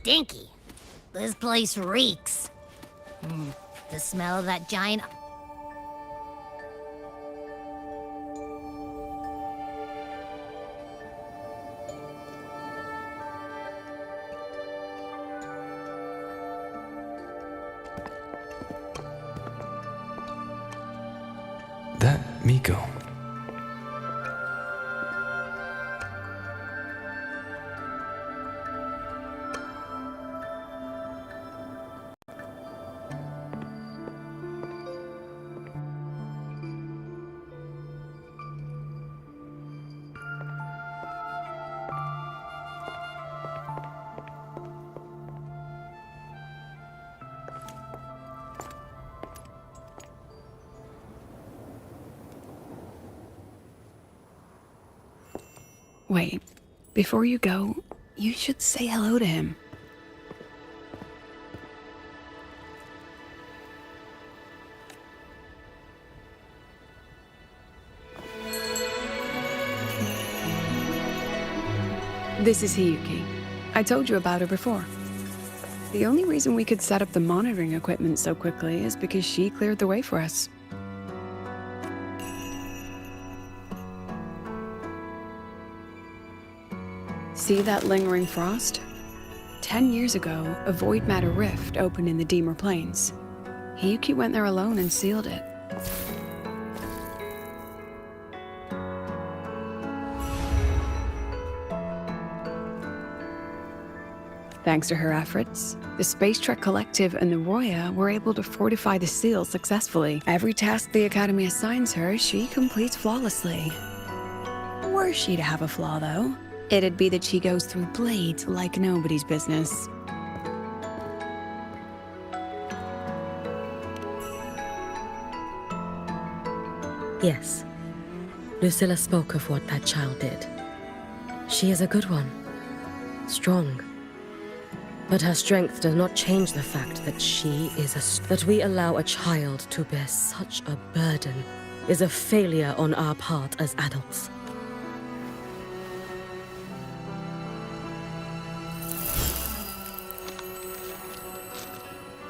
stinky. This place reeks. The smell of that giant... That Miko. Wait, before you go, you should say hello to him. This is Hiyuki. I told you about her before. The only reason we could set up the monitoring equipment so quickly is because she cleared the way for us. See that lingering frost? 10 years ago, a void matter rift opened in the Deemer Plains. Hiyuki went there alone and sealed it. Thanks to her efforts, the Space Trek Collective and the Roya were able to fortify the seal successfully. Every task the Academy assigns her, she completes flawlessly. Were she to have a flaw, though, it'd be that she goes through blades like nobody's business. Yes. Lucilla spoke of what that child did. She is a good one. Strong. But her strength does not change the fact that she is that we allow a child to bear such a burden is a failure on our part as adults.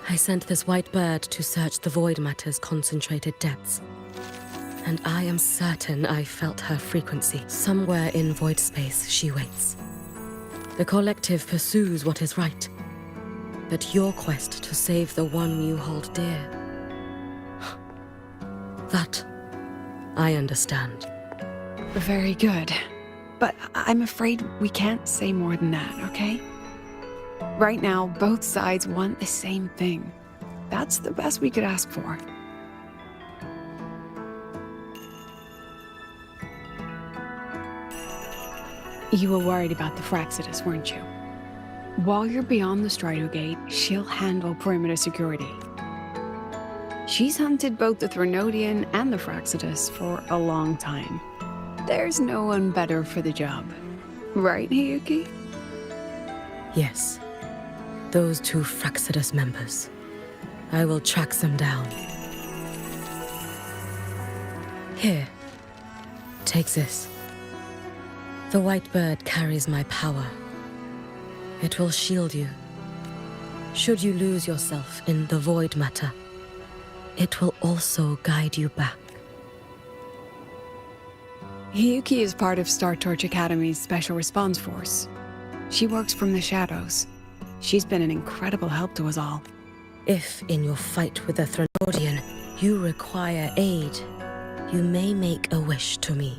I sent this white bird to search the void matter's concentrated depths. And I am certain I felt her frequency. Somewhere in void space, she waits. The collective pursues what is right. But your quest to save the one you hold dear... that, I understand. Very good. But I'm afraid we can't say more than that, okay? Right now, both sides want the same thing. That's the best we could ask for. You were worried about the Fraxidus, weren't you? While you're beyond the Strido Gate, she'll handle perimeter security. She's hunted both the Threnodian and the Fraxidus for a long time. There's no one better for the job. Right, Hiyuki? Yes. Those two Fraxidus members. I will track them down. Here. Take this. The white bird carries my power. It will shield you. Should you lose yourself in the void matter, it will also guide you back. Hiyuki is part of Star Torch Academy's Special Response Force. She works from the shadows. She's been an incredible help to us all. If, in your fight with the Threnodian, you require aid, you may make a wish to me.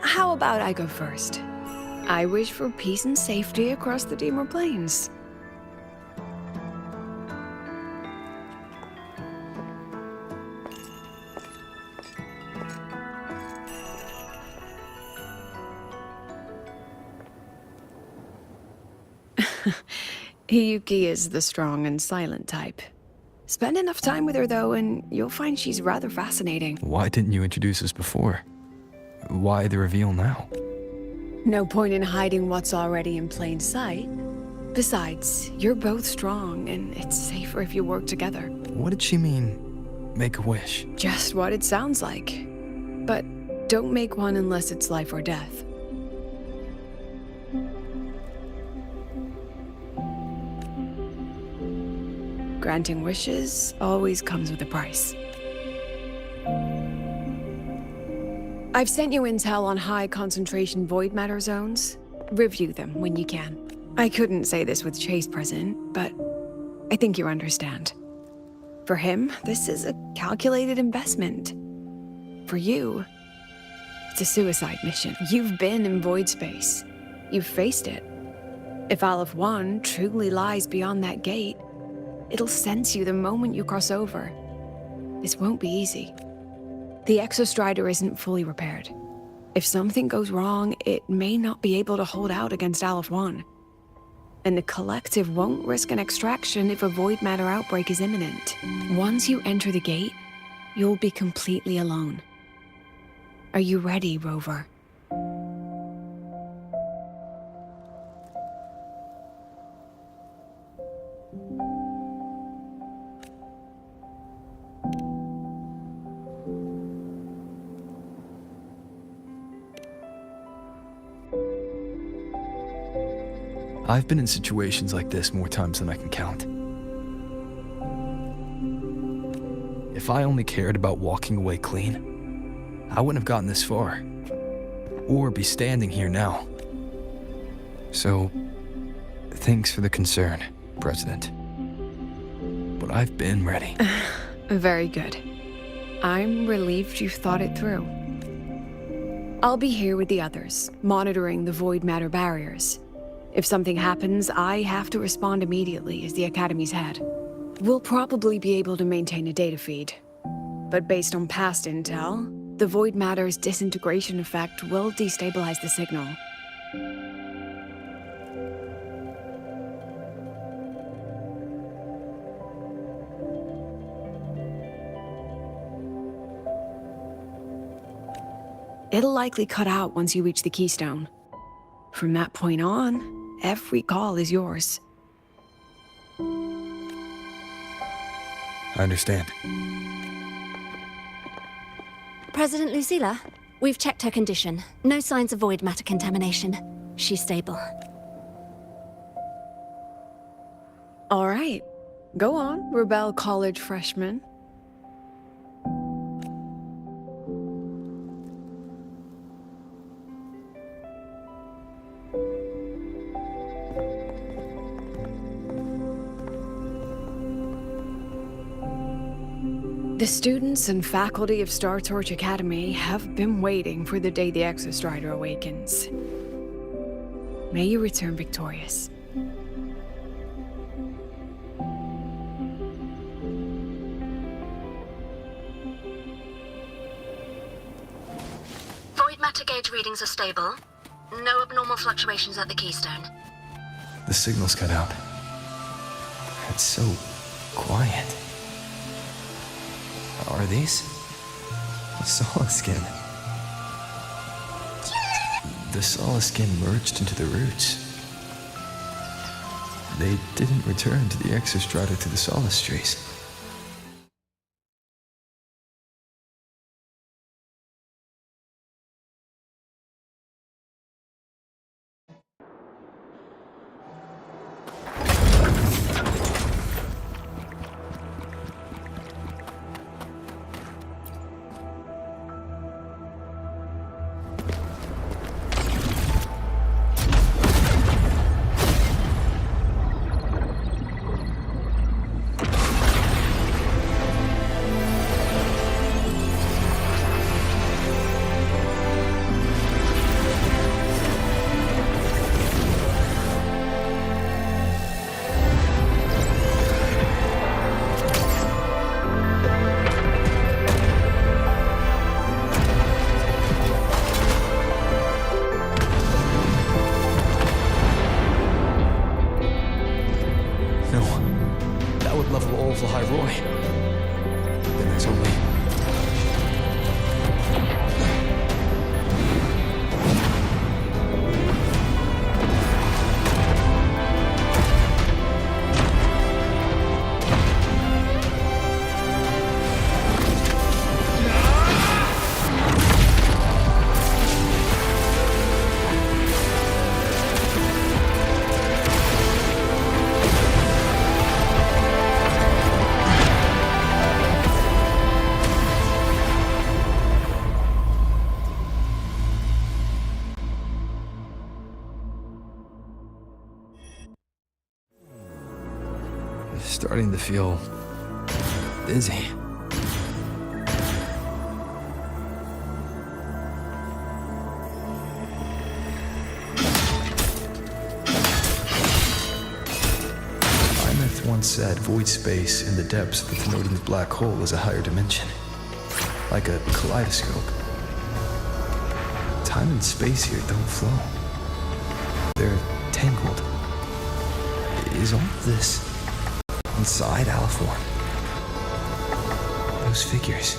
How about I go first? I wish for peace and safety across the Deemer Plains. Hiyuki is the strong and silent type. Spend enough time with her, though, and you'll find she's rather fascinating. Why didn't you introduce us before? Why the reveal now? No point in hiding what's already in plain sight. Besides, you're both strong, and it's safer if you work together. What did she mean, make a wish? Just what it sounds like. But Don't make one unless it's life or death. Granting wishes always comes with a price. I've sent you intel on high concentration void matter zones. Review them when you can. I couldn't say this with Chase present, but I think you understand. For him, this is a calculated investment. For you, it's a suicide mission. You've been in void space. You've faced it. If Aleph 1 truly lies beyond that gate, it'll sense you the moment you cross over. This won't be easy. The Exostrider isn't fully repaired. If something goes wrong, it may not be able to hold out against Aleph 1. And the Collective won't risk an extraction if a void matter outbreak is imminent. Once you enter the gate, you'll be completely alone. Are you ready, Rover? I've been in situations like this more times than I can count. If I only cared about walking away clean, I wouldn't have gotten this far, or be standing here now. So, thanks for the concern, President. But I've been ready. Very good. I'm relieved you've thought it through. I'll be here with the others, monitoring the void matter barriers. If something happens, I have to respond immediately as the Academy's head. We'll probably be able to maintain a data feed. But based on past intel, the void matter's disintegration effect will destabilize the signal. It'll likely cut out once you reach the keystone. From that point on, every call is yours. I understand. President Lucilla, we've checked her condition. No signs of void matter contamination. She's stable. All right. Go on, Rebel College freshman. The students and faculty of Star Torch Academy have been waiting for the day the Exostrider awakens. May you return victorious. Void matter gauge readings are stable. No abnormal fluctuations at the keystone. The signal's cut out. It's so quiet. Are these? Solid skin. The solid skin merged into the roots. They didn't return to the Exostrata through the Solace Trace. Level all of Lahai Roi. Then there's only... starting to feel dizzy. Once said void space in the depths of the Thenodian's black hole is a higher dimension, like a kaleidoscope. Time and space here don't flow. They're tangled. Is all of this inside Aliform? Those figures,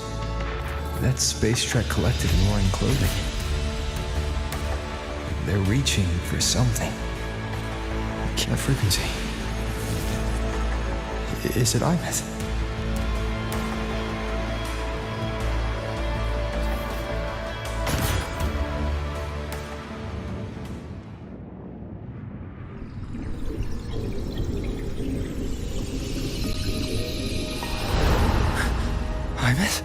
that space trek collective in wearing clothing. They're reaching for something. That frequency. Is it Imeth? Imeth?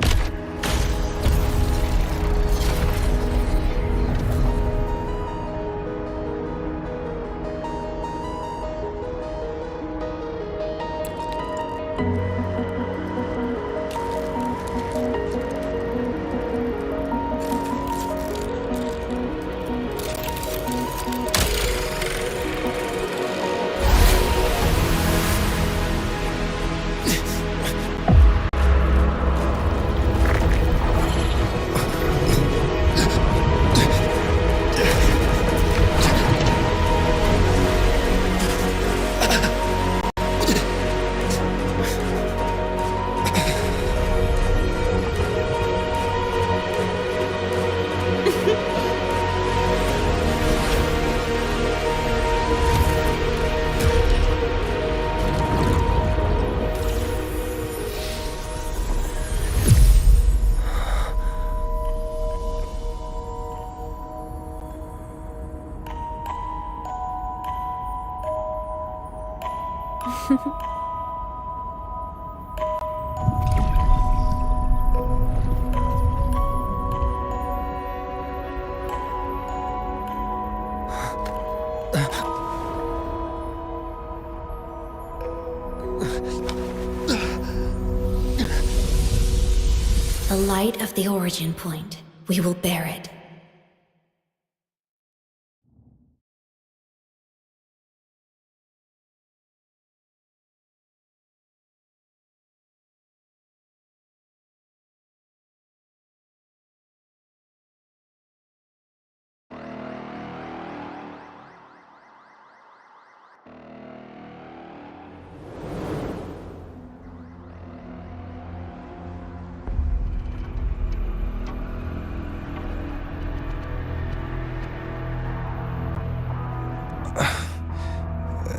The light of the origin point. We will bear it.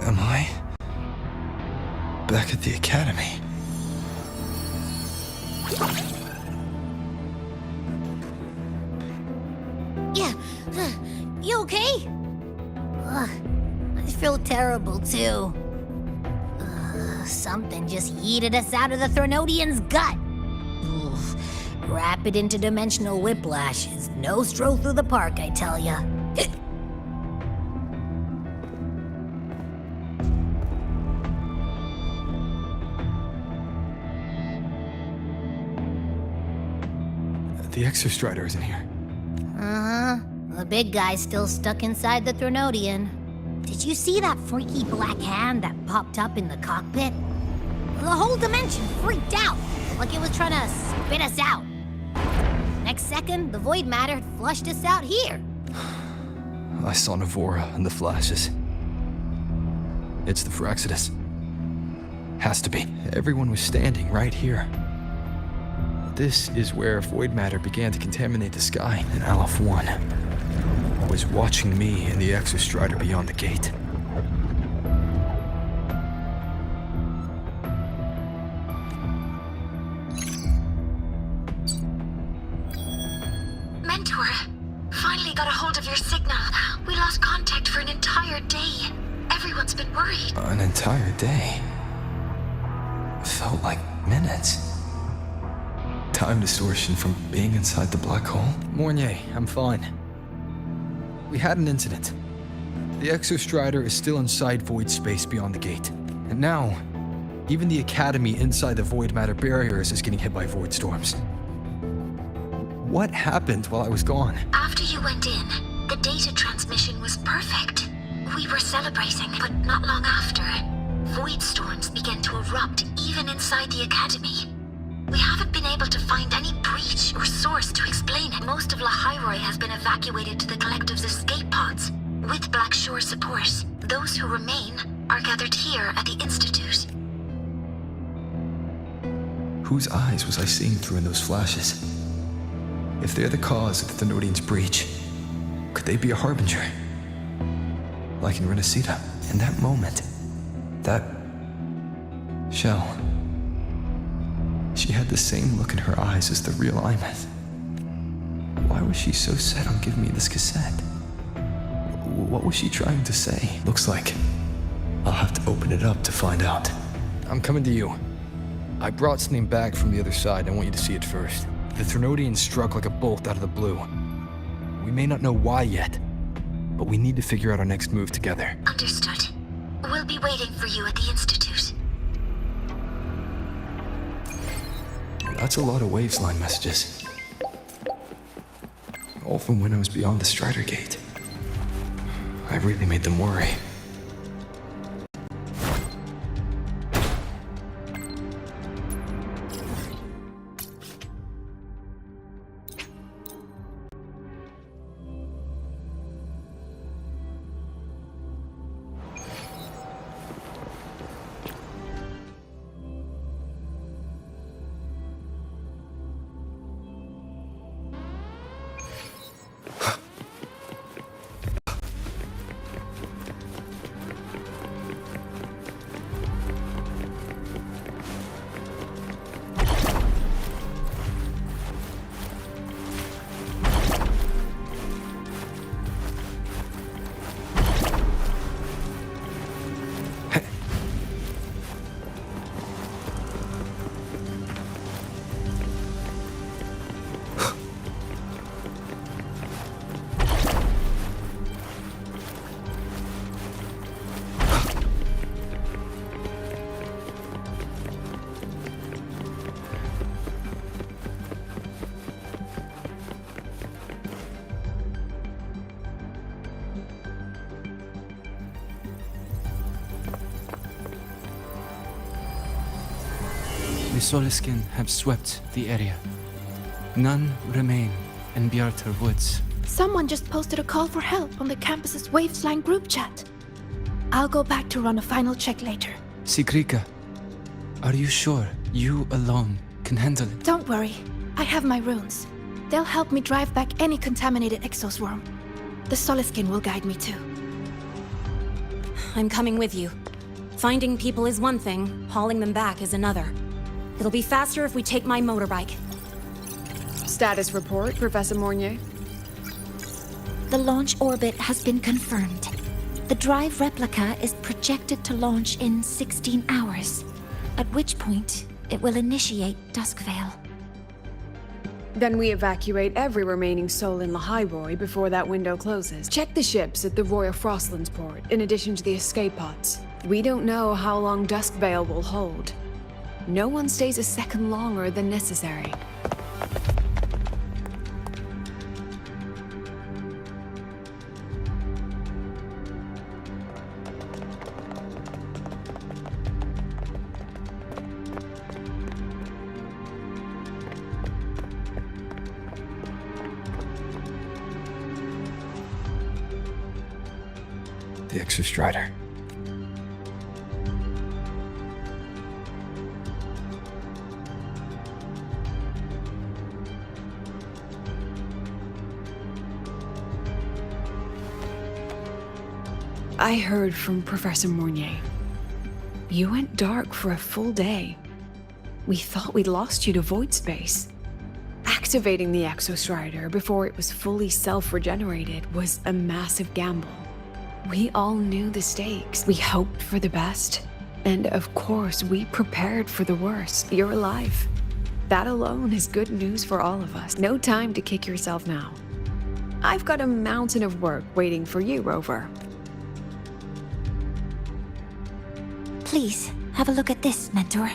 Am I back at the academy? Yeah, you okay? I feel terrible too. Something just yeeted us out of the Thenodian's gut. Oof. Rapid interdimensional whiplash is no stroll through the park, I tell ya. The Exostrider isn't here. Uh-huh. The big guy's still stuck inside the Thenodian. Did you see that freaky black hand that popped up in the cockpit? The whole dimension freaked out, like it was trying to spit us out. Next second, the void matter had flushed us out here. I saw Navora in the flashes. It's the Fraxidus. Has to be. Everyone was standing right here. This is where void matter began to contaminate the sky, and Aleph 1 was watching me and the Exostrider beyond the gate. Mentor, finally got a hold of your signal. We lost contact for an entire day. Everyone's been worried. An entire day. Felt like minutes. Time distortion from being inside the black hole? Mornier, I'm fine. We had an incident. The Exostrider is still inside void space beyond the gate. And now, Even the academy inside the void matter barriers is getting hit by void storms. What happened while I was gone? After you went in, the data transmission was perfect. We were celebrating, but not long after, void storms began to erupt even inside the academy. We haven't been able to find any breach or source to explain it. Most of Lahai Roi has been evacuated to the collective's escape pods, with Black Shore support. Those who remain are gathered here at the Institute. Whose eyes was I seeing through in those flashes? If they're the cause of the Thenodian's breach, could they be a harbinger? Like in Renacita, in that moment, that shell, she had the same look in her eyes as the real Imeth. Why was she so set on giving me this cassette? What was she trying to say? Looks like I'll have to open it up to find out. I'm coming to you. I brought something back from the other side. I want you to see it first. The Thenodian struck like a bolt out of the blue. We may not know why yet, but we need to figure out our next move together. Understood. We'll be waiting for you at the Institute. That's a lot of Waves line messages. All from when I was beyond the Strider Gate. I really made them worry. The Soliskin have swept the area. None remain in Bjartar Woods. Someone just posted a call for help on the campus's Wavesline group chat. I'll go back to run a final check later. Sigrika, are you sure you alone can handle it? Don't worry, I have my runes. They'll help me drive back any contaminated exoswarm. The Soliskin will guide me too. I'm coming with you. Finding people is one thing, hauling them back is another. It'll be faster if we take my motorbike. Status report, Professor Mornier. The launch orbit has been confirmed. The drive replica is projected to launch in 16 hours, at which point it will initiate Duskvale. Then we evacuate every remaining soul in Lahai Roi before that window closes. Check the ships at the Royal Frostlands port, in addition to the escape pods. We don't know how long Duskvale will hold. No one stays a second longer than necessary. The Exostrider. I heard from Professor Mornier. You went dark for a full day. We thought we'd lost you to void space. Activating the Exostrider before it was fully self-regenerated was a massive gamble. We all knew the stakes. We hoped for the best. And of course, we prepared for the worst. You're alive. That alone is good news for all of us. No time to kick yourself now. I've got a mountain of work waiting for you, Rover. Please, Have a look at this, Mentor.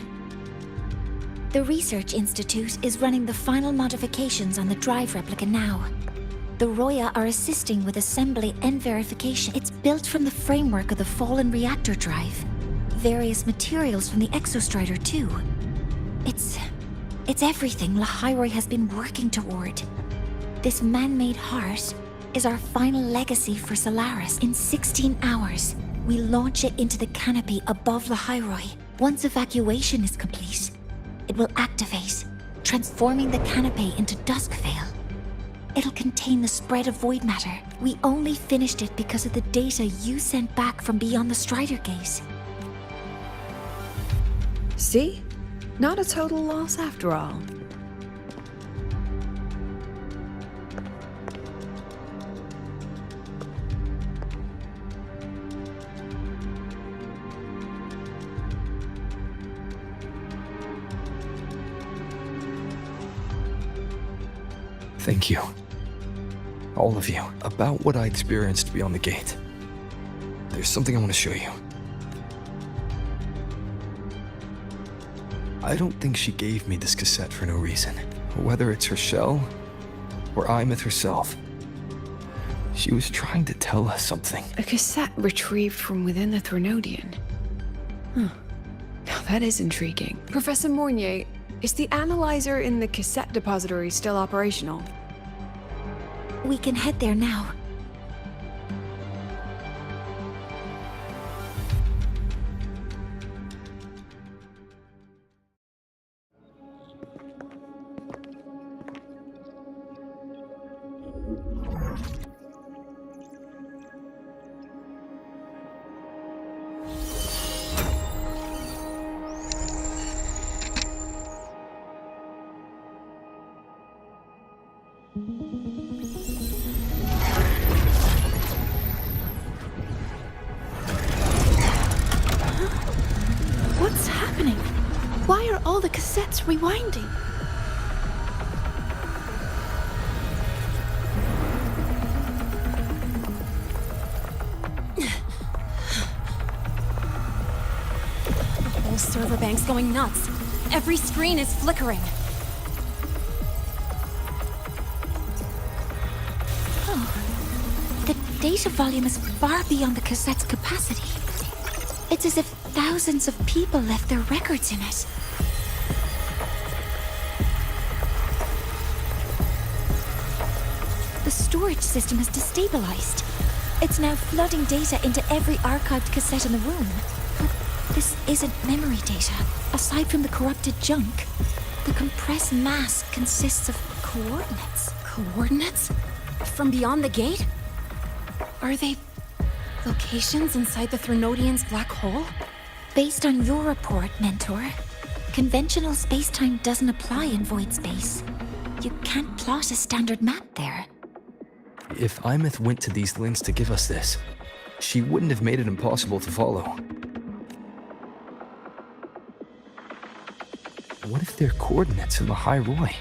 The Research Institute is running the final modifications on the drive replica now. The Roya are assisting with assembly and verification. It's built from the framework of the fallen reactor drive. Various materials from the Exostrider, too. It's everything Lahai Roi has been working toward. This man-made heart is our final legacy for Solaris. In 16 hours, we launch it into the canopy above Lahai Roi. Once evacuation is complete, it will activate, transforming the canopy into Duskvale. It'll contain the spread of void matter. We only finished it because of the data you sent back from beyond the Strider Gate. See? Not a total loss after all. Thank you. All of you. About what I experienced beyond the gate. There's something I want to show you. I don't think she gave me this cassette for no reason. Whether it's her shell, or Imeth herself. She was trying to tell us something. A cassette retrieved from within the Threnodian. Now that is intriguing. Professor Mornier, is the analyzer in the cassette depository still operational? We can head there now. What's happening? Why are all the cassettes rewinding? The whole server bank's going nuts. Every screen is flickering. The data volume is far beyond the cassette's capacity. It's as if thousands of people left their records in it. The storage system is destabilized. It's now flooding data into every archived cassette in the room. But this isn't memory data. Aside from the corrupted junk, the compressed mass consists of coordinates. Coordinates? From beyond the gate? Are they locations inside the Threnodian's black hole? Based on your report, Mentor, conventional space-time doesn't apply in void space. You can't plot a standard map there. If Imeth went to these lengths to give us this, she wouldn't have made it impossible to follow. What if they're coordinates in Lahai Roi?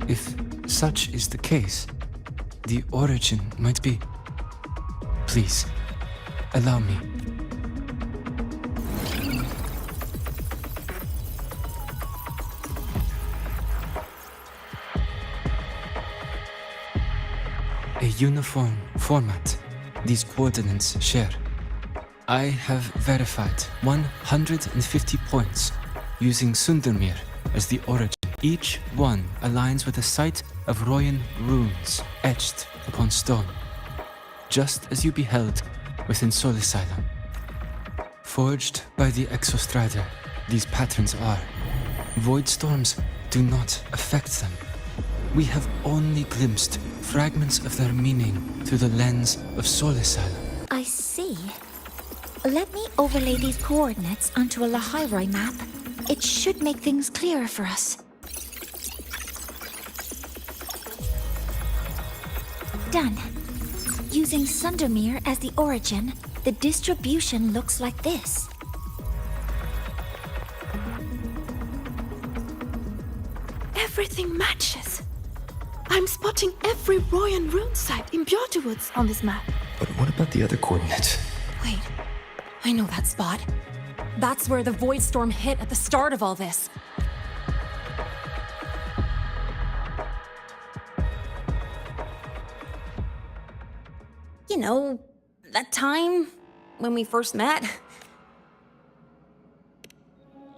If such is the case, the origin might be... Please, allow me. A uniform format these coordinates share. I have verified 150 points using Sundermere as the origin. Each one aligns with a site of Royan runes etched upon stone, just as you beheld within Solisila. Forged by the Exostrider, these patterns are. Void storms do not affect them. We have only glimpsed fragments of their meaning through the lens of Solisila. I see. Let me overlay these coordinates onto a Lahai Roi map. It should make things clearer for us. Done. Using Sundermere as the origin, the distribution looks like this. Everything matches. I'm spotting every Royan rune site in Bjortwoods on this map. But what about the other coordinates? Wait, I know that spot. That's where the Void Storm hit at the start of all this. You know, that time when we first met?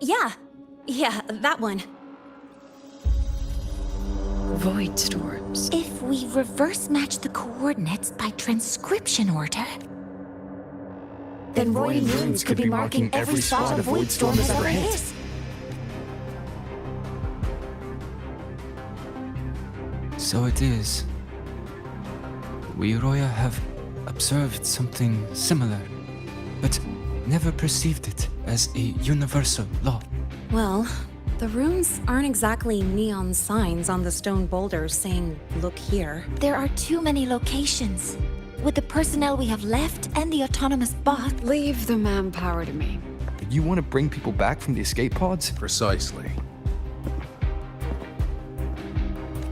Yeah, that one. Void storms. If we reverse match the coordinates by transcription order, then Roi and runes could be marking every spot a void storm has ever hit. So it is. We Roya have observed something similar, but never perceived it as a universal law. Well, the runes aren't exactly neon signs on the stone boulders saying, "Look here." There are too many locations. With the personnel we have left and the autonomous bot, Leave the manpower to me. You want to bring people back from the escape pods? Precisely.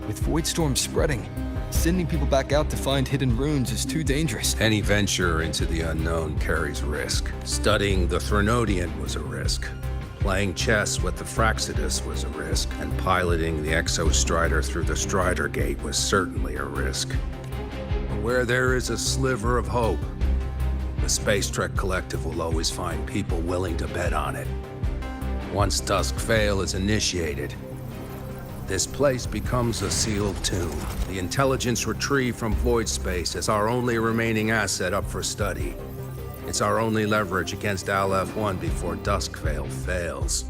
With void storms spreading, sending people back out to find hidden runes is too dangerous. Any venture into the unknown carries risk. Studying the Threnodian was a risk. Playing chess with the Fraxidus was a risk. And piloting the Exostrider through the Strider Gate was certainly a risk. But where there is a sliver of hope, the Space Trek Collective will always find people willing to bet on it. Once Dusk Vale is initiated, this place becomes a sealed tomb. The intelligence retrieved from void space is our only remaining asset up for study. It's our only leverage against Aleph-1 before Dusk Vale fails.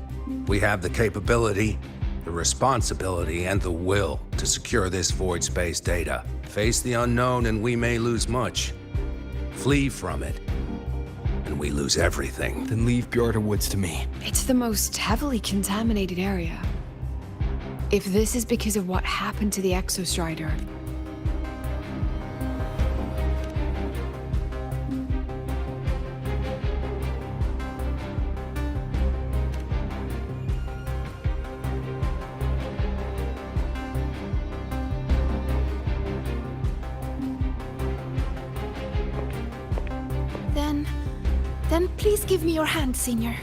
We have the capability, the responsibility, and the will to secure this void space data. Face the unknown and we may lose much. Flee from it, and we lose everything. Then leave Bjarta Woods to me. It's the most heavily contaminated area. If this is because of what happened to the Exostrider, then please give me your hand, Senior.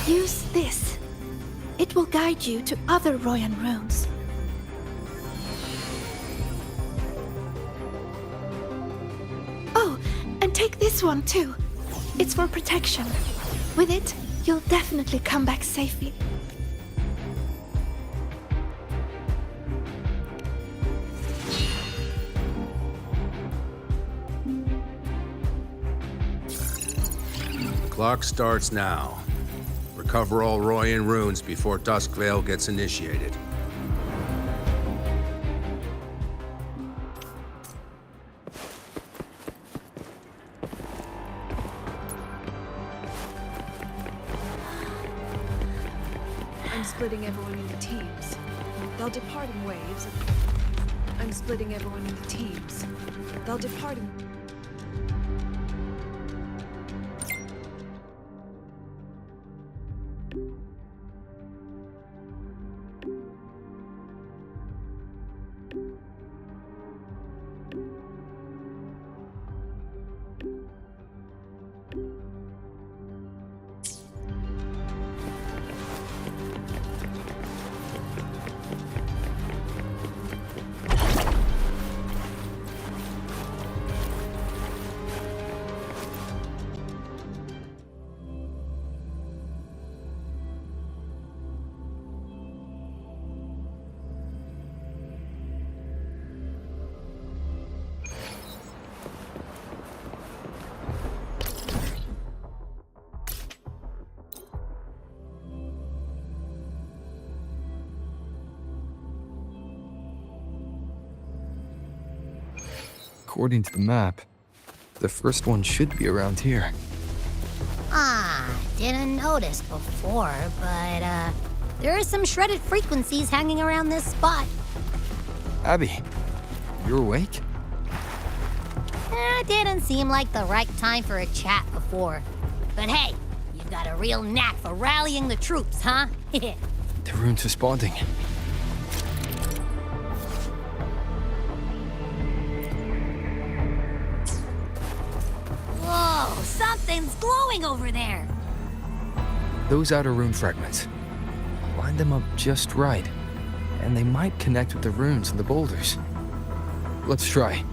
Use this. It will guide you to other Royan runes. Oh, and take this one too. It's for protection. With it, you'll definitely come back safely. Clock starts now. Recover all Royan runes before Dusk Vale gets initiated. I'm splitting everyone into teams. They'll depart in waves. I'm splitting everyone into teams. They'll depart in... According to the map, the first one should be around here. Didn't notice before, but, there are some shredded frequencies hanging around this spot. Abby, you awake? Didn't seem like the right time for a chat before. But hey, you've got a real knack for rallying the troops, huh? The rune's responding. Something's glowing over there. Those outer rune fragments. Line them up just right, and they might connect with the runes and the boulders. Let's try.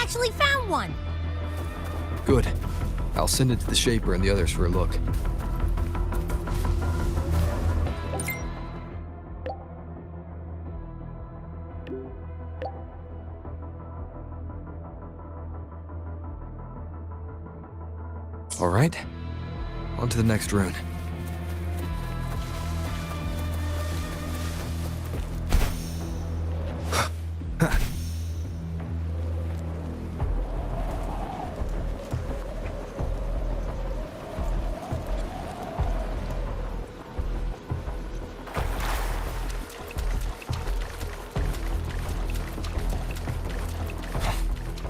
Actually found one! Good. I'll send it to the Shaper and the others for a look. All right. On to the next rune.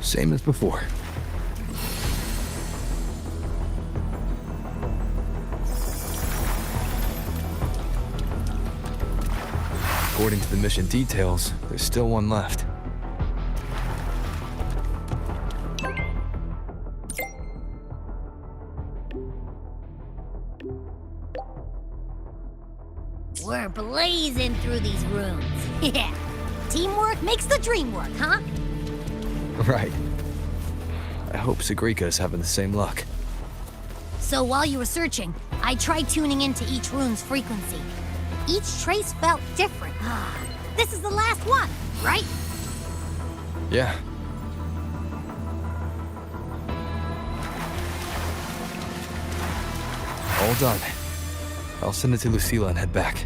Same as before. According to the mission details, there's still one left. We're blazing through these rooms. Yeah. Teamwork makes the dream work, huh? Right. I hope Sagrika's having the same luck. So while you were searching, I tried tuning into each rune's frequency. Each trace felt different. This is the last one, right? Yeah. All done. I'll send it to Lucilla and head back.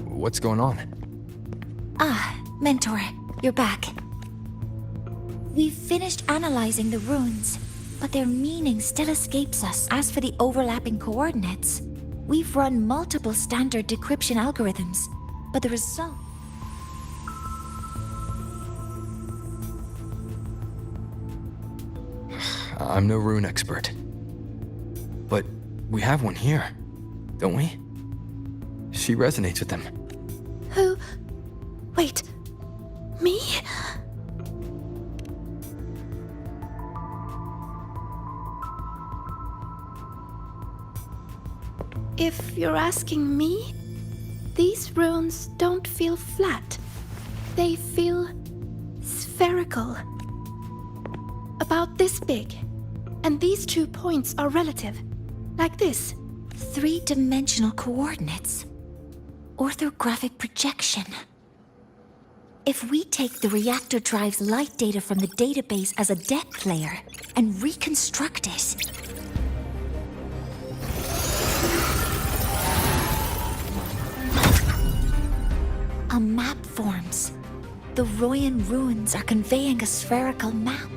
What's going on? Ah, Mentor, you're back. We've finished analyzing the runes, but their meaning still escapes us. As for the overlapping coordinates, we've run multiple standard decryption algorithms, but the result... I'm no rune expert. But we have one here, don't we? She resonates with them. Who? Wait. Me? If you're asking me, these runes don't feel flat. They feel spherical. About this big. And these 2 points are relative. Like this. 3-dimensional coordinates. Orthographic projection. If we take the reactor drive's light data from the database as a depth layer and reconstruct it... a map forms. The Royan ruins are conveying a spherical map.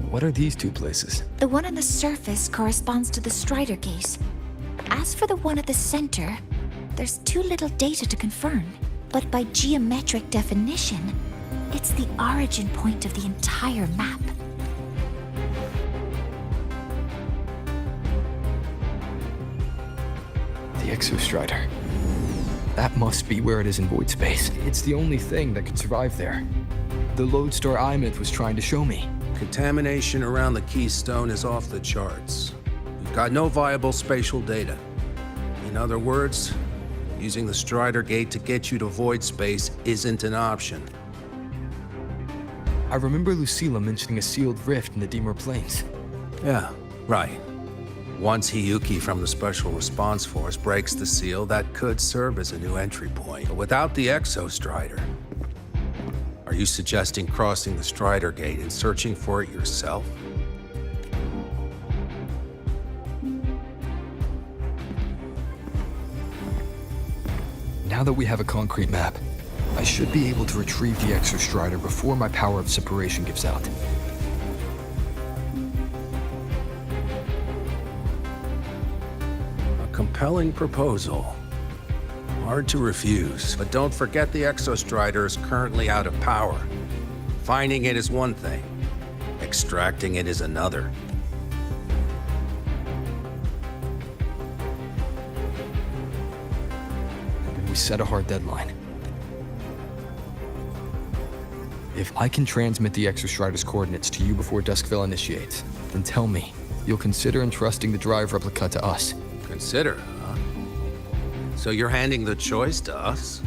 What are these 2 places? The one on the surface corresponds to the Strider Gate. As for the one at the center, there's too little data to confirm. But by geometric definition, it's the origin point of the entire map. The Exostrider. That must be where it is in void space. It's the only thing that could survive there. The lodestar Imith was trying to show me. Contamination around the keystone is off the charts. You've got no viable spatial data. In other words, using the Strider Gate to get you to void space isn't an option. I remember Lucilla mentioning a sealed rift in the Dimmer Plains. Yeah, right. Once Hiyuki from the Special Response Force breaks the seal, that could serve as a new entry point. But without the Exostrider, are you suggesting crossing the Strider Gate and searching for it yourself? Now that we have a concrete map, I should be able to retrieve the Exostrider before my power of separation gives out. A compelling proposal. Hard to refuse, but don't forget the Exostrider is currently out of power. Finding it is one thing, extracting it is another. We set a hard deadline. If I can transmit the Exostrider's coordinates to you before Duskville initiates, then tell me, you'll consider entrusting the drive replica to us. Consider, huh? So you're handing the choice to us?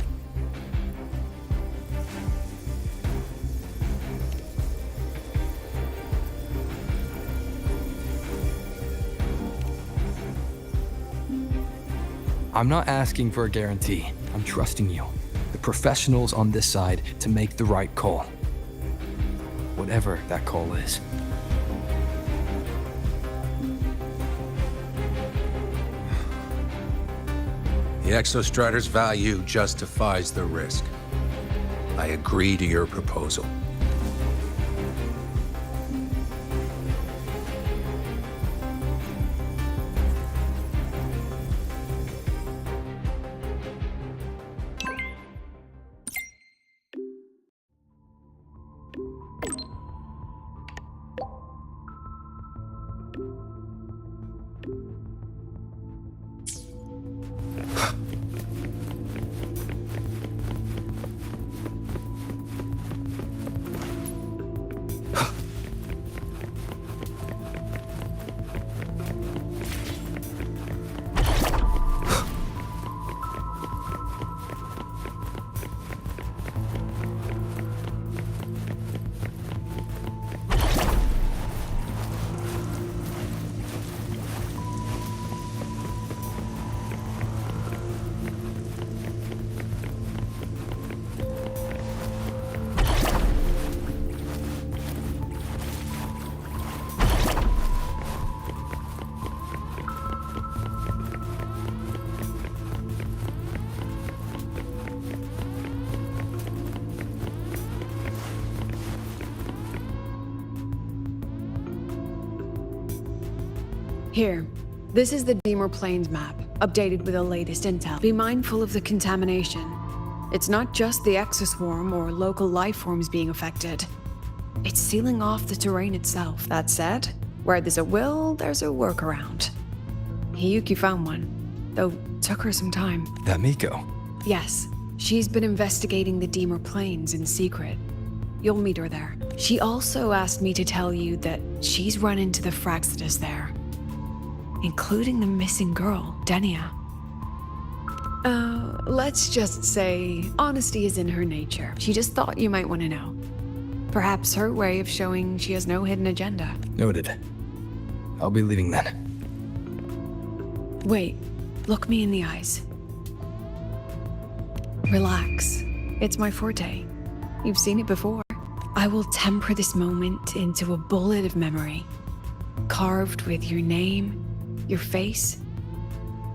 I'm not asking for a guarantee. I'm trusting you, the professionals on this side, to make the right call. Whatever that call is. The Exostrider's value justifies the risk. I agree to your proposal. Here, this is the Deemer Plains map, updated with the latest intel. Be mindful of the contamination. It's not just the exoswarm or local life forms being affected. It's sealing off the terrain itself. That said, where there's a will, there's a workaround. Hiyuki found one, though took her some time. That Miko. Yes, she's been investigating the Deemer Plains in secret. You'll meet her there. She also asked me to tell you that she's run into the Fraxidus there, including the missing girl, Denia. Let's just say honesty is in her nature. She just thought you might want to know. Perhaps her way of showing she has no hidden agenda. Noted. I'll be leaving then. Wait, look me in the eyes. Relax. It's my forte. You've seen it before. I will temper this moment into a bullet of memory, carved with your name, your face,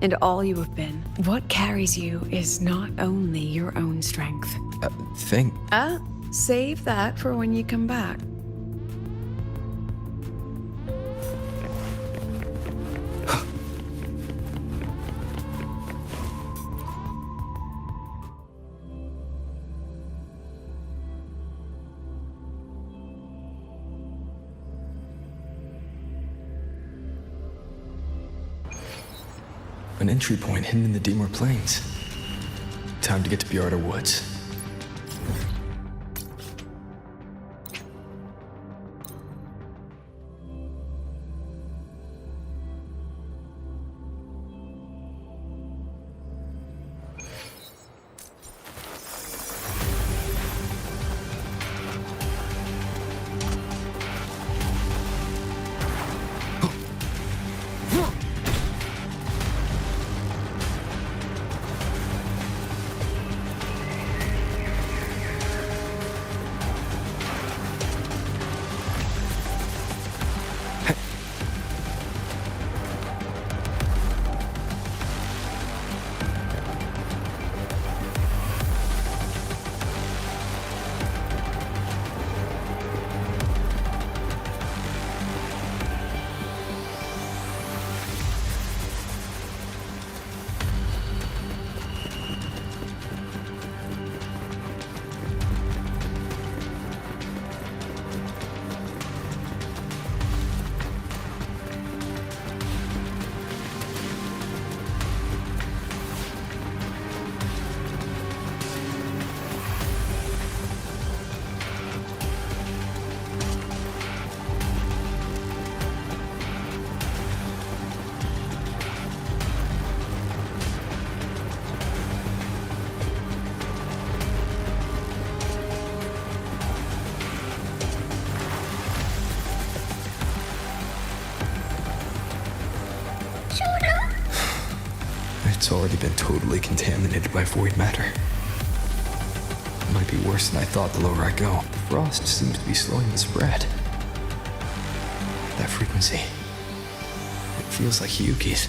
and all you have been. What carries you is not only your own strength. Save that for when you come back. An entry point hidden in the Deemer Plains. Time to get to Bjarda Woods. It's already been totally contaminated by void matter. It might be worse than I thought the lower I go. The frost seems to be slowing the spread. That frequency. It feels like Hiyuki's.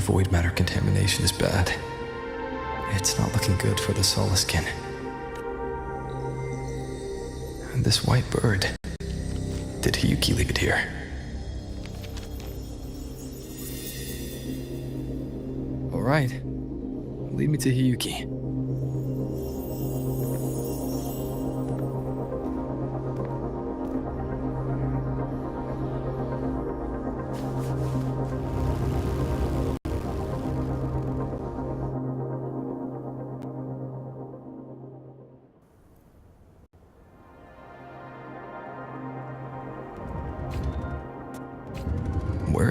Void matter contamination is bad. It's not looking good for the Solaskin. And this white bird. Did Hiyuki leave it here? All right. Lead me to Hiyuki.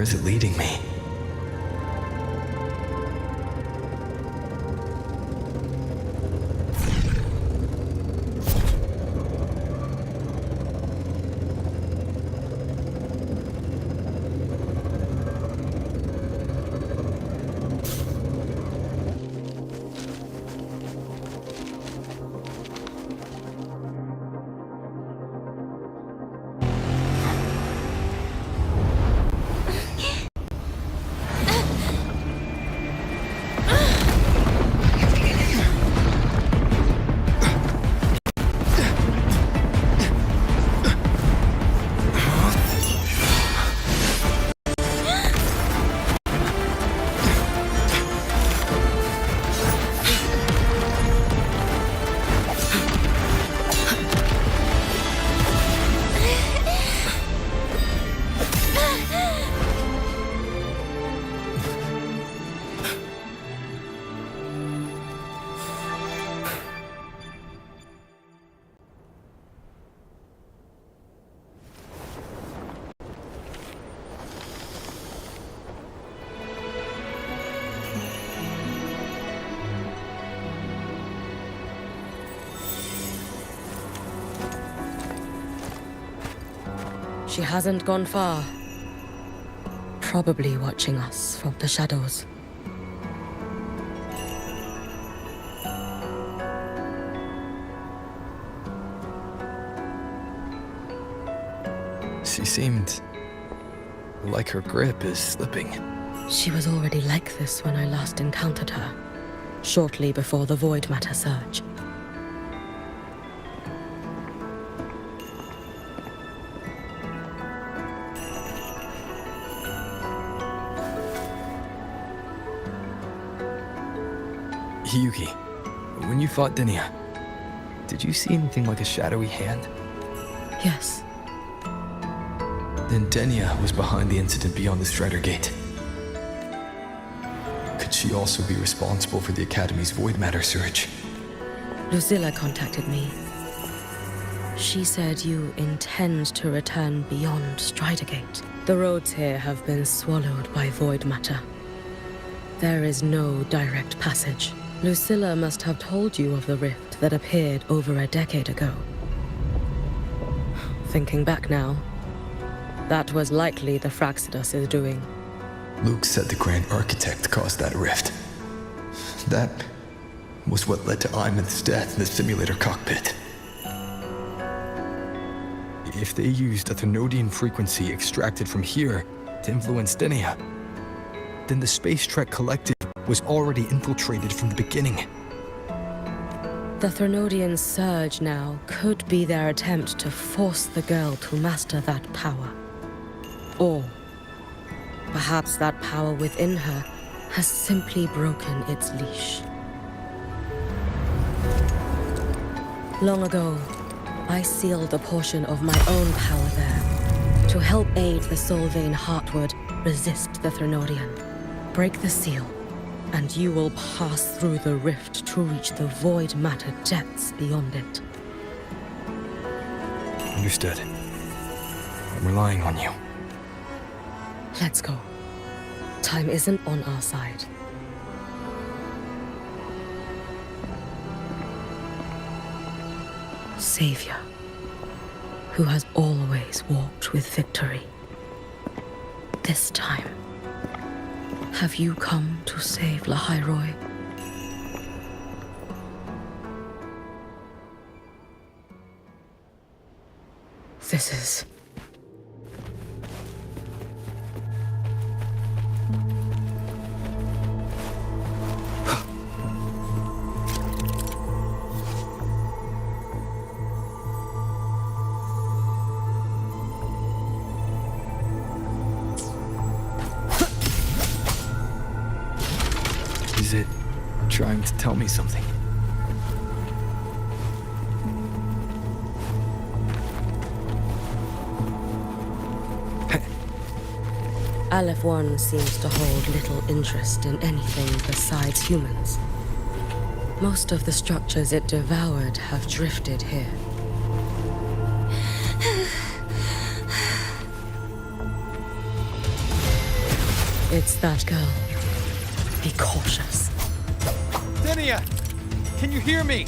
is it leading me? She hasn't gone far. Probably watching us from the shadows. She seemed like her grip is slipping. She was already like this when I last encountered her, shortly before the Void Matter surge. Yuki, when you fought Denia, did you see anything like a shadowy hand? Yes. Then Denia was behind the incident beyond the Strider Gate. Could she also be responsible for the Academy's Void Matter surge? Lucilla contacted me. She said you intend to return beyond Strider Gate. The roads here have been swallowed by Void Matter. There is no direct passage. Lucilla must have told you of the rift that appeared over a decade ago. Thinking back now, that was likely the Fraxidus' doing. Luke said the Grand Architect caused that rift. That was what led to Iman's death in the simulator cockpit. If they used a Thenodian frequency extracted from here to influence Denia, then the Space Trek Collective was already infiltrated from the beginning. The Thenodian surge now could be their attempt to force the girl to master that power. Or perhaps that power within her has simply broken its leash. Long ago, I sealed a portion of my own power there to help aid the Solvane Heartwood resist the Thenodian. Break the seal, and you will pass through the rift to reach the Void Matter depths beyond it. Understood. I'm relying on you. Let's go. Time isn't on our side. Savior, who has always walked with victory. This time, have you come to save Lahai Roi? This is... Is it trying to tell me something? Aleph 1 seems to hold little interest in anything besides humans. Most of the structures it devoured have drifted here. It's that girl. Be cautious. Denia! Can you hear me?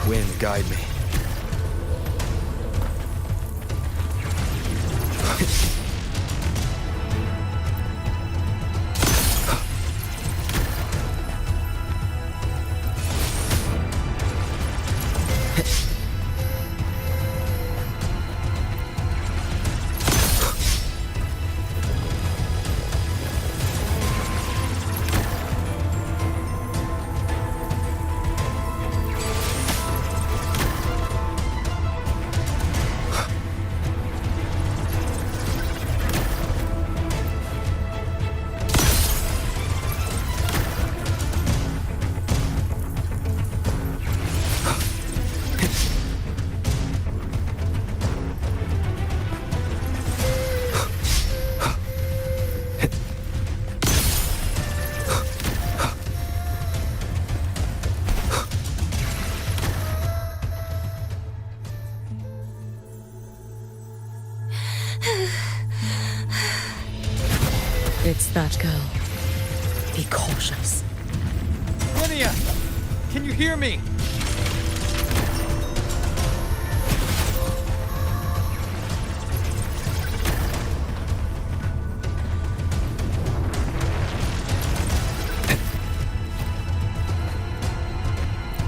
Wind, guide me. It's that girl. Be cautious. Denia! Can you hear me?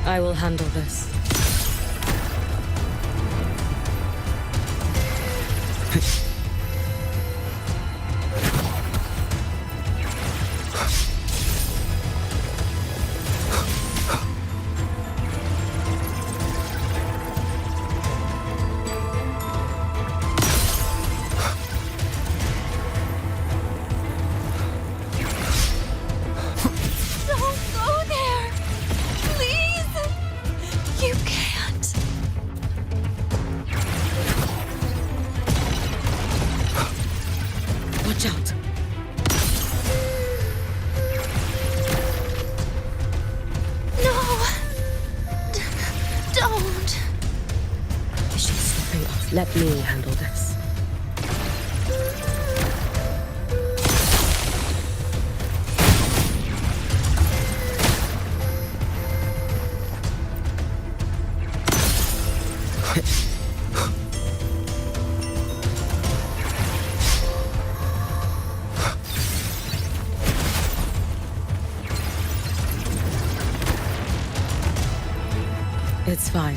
I will handle this. Don't go there! Please! You can't! Watch out. No! Don't! She's slipping off. Let me handle this. It's fine.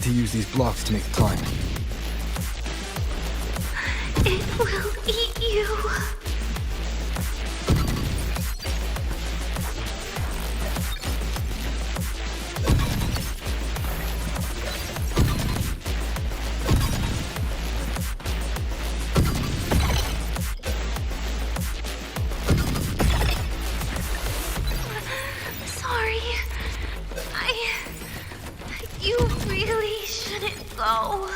to use these blocks to make the climb. It will eat you. Sorry. You really shouldn't go.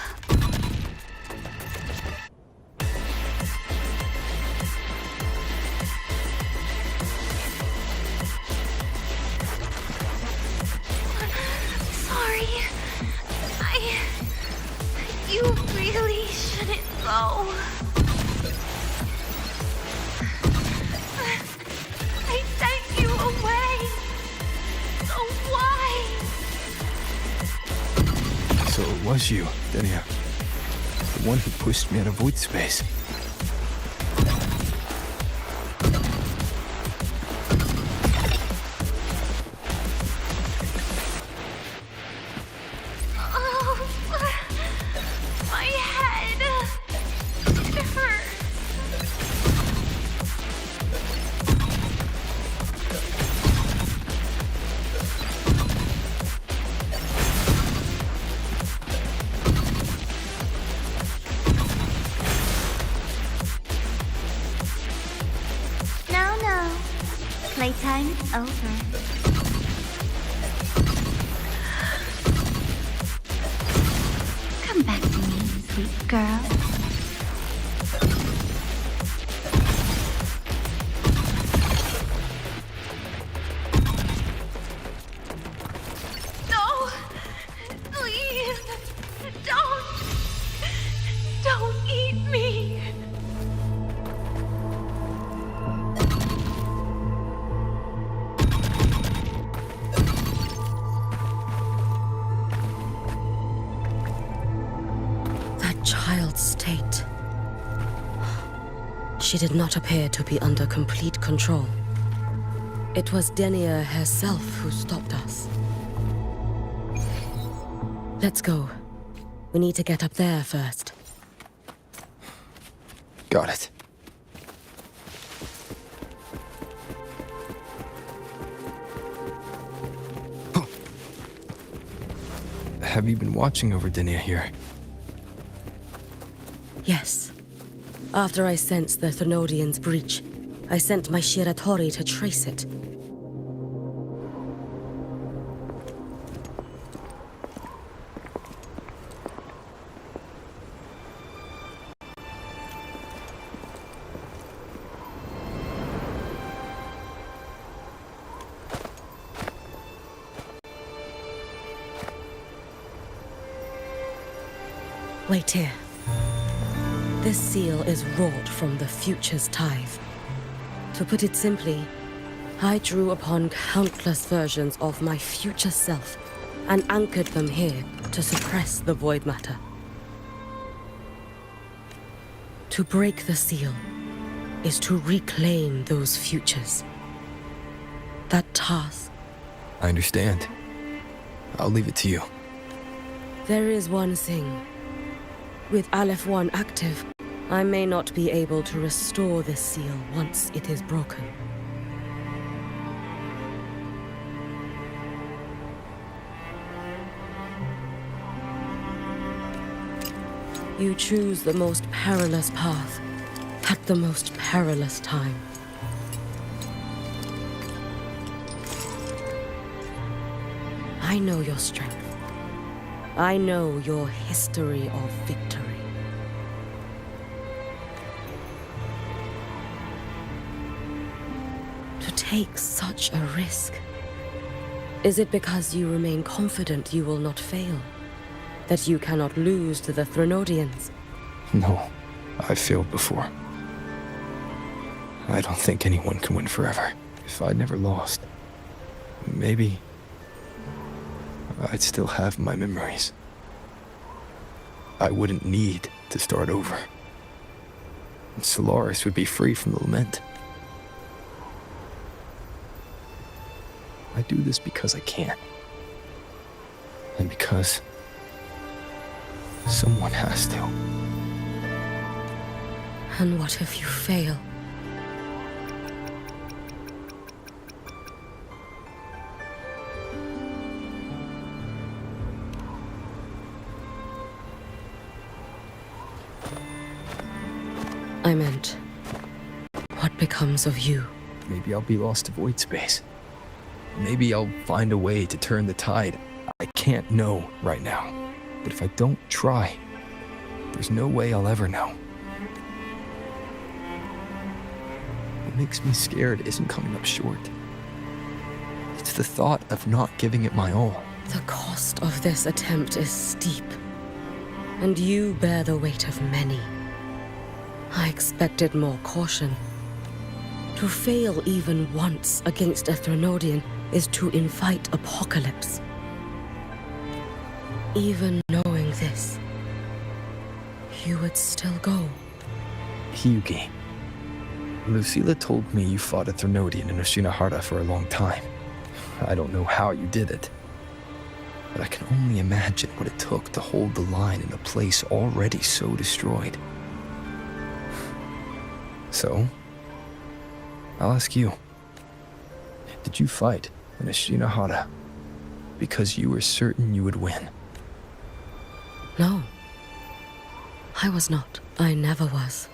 Sorry. You really shouldn't go. I sent you away. So why? So it was you, Denia. The one who pushed me out of void space. Oh, my head. It hurts. No. Playtime's over. Come back to me, sweet girl. No! Please! Don't eat me! That child's state. She did not appear to be under complete control. It was Denia herself who stopped us. Let's go. We need to get up there first. Got it. Have you been watching over Denia here? Yes. After I sensed the Thenodian's breach, I sent my Shiratori to trace it. Wait here. This seal is wrought from the future's tithe. To put it simply, I drew upon countless versions of my future self and anchored them here to suppress the void matter. To break the seal is to reclaim those futures. That task. I understand. I'll leave it to you. There is one thing. With Aleph 1 active, I may not be able to restore this seal once it is broken. You choose the most perilous path at the most perilous time. I know your strength. I know your history of victory. To take such a risk, is it because you remain confident you will not fail? That you cannot lose to the Thenodians? No, I've failed before. I don't think anyone can win forever. If I'd never lost, maybe I'd still have my memories. I wouldn't need to start over. And Solaris would be free from the lament. I do this because I can. And because Someone has to. And what if you fail? I meant, what becomes of you? Maybe I'll be lost to void space. Maybe I'll find a way to turn the tide. I can't know right now. But if I don't try, there's no way I'll ever know. What makes me scared isn't coming up short. It's the thought of not giving it my all. The cost of this attempt is steep, and you bear the weight of many. I expected more caution. To fail even once against a Threnodian is to invite apocalypse. Even knowing this, you would still go. Hyugi. Lucilla told me you fought a Threnodian in Oshinahara for a long time. I don't know how you did it, but I can only imagine what it took to hold the line in a place already so destroyed. So, I'll ask you. Did you fight in Oshinahara because you were certain you would win? No. I was not. I never was.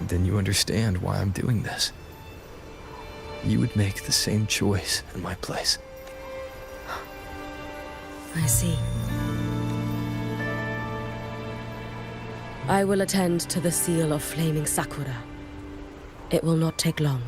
Then you understand why I'm doing this. You would make the same choice in my place. I see. I will attend to the seal of flaming Sakura. It will not take long.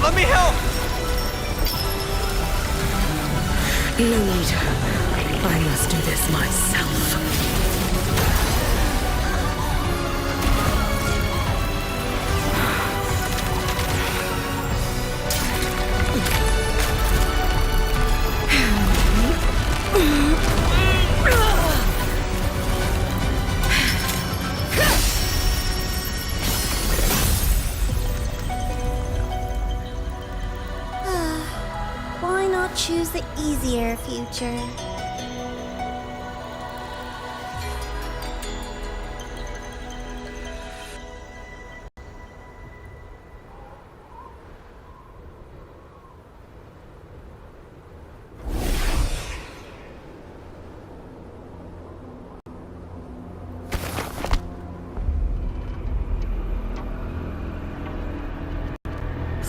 Let me help! No need. I must do this myself. Why not choose the easier future?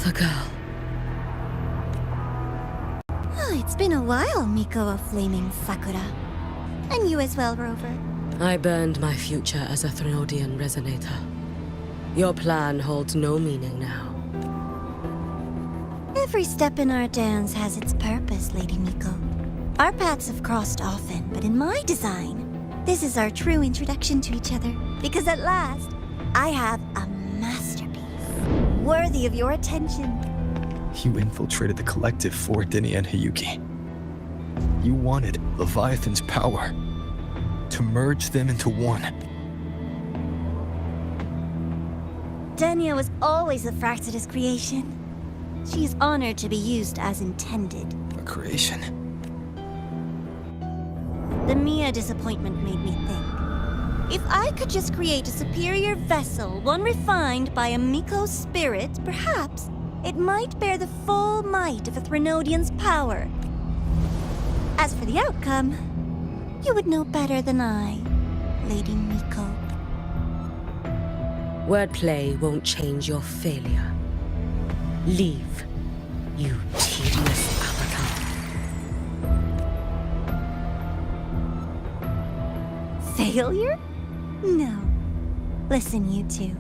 The girl. It's been a while, Miko of Flaming Sakura. And you as well, Rover. I burned my future as a Threnodian resonator. Your plan holds no meaning now. Every step in our dance has its purpose, Lady Miko. Our paths have crossed often, but in my design, this is our true introduction to each other. Because at last, I have a masterpiece, worthy of your attention. You infiltrated the collective for Dini and Hyugi. You wanted Leviathan's power to merge them into one. Denia was always a Fraxidus creation. She is honored to be used as intended. A creation. The Mia disappointment made me think. If I could just create a superior vessel, one refined by a Miko spirit, perhaps it might bear the full might of a Threnodian's power. As for the outcome, You would know better than I, Lady Miko. Wordplay won't change your failure. Leave, you tedious avatar. Failure? No. Listen, you two.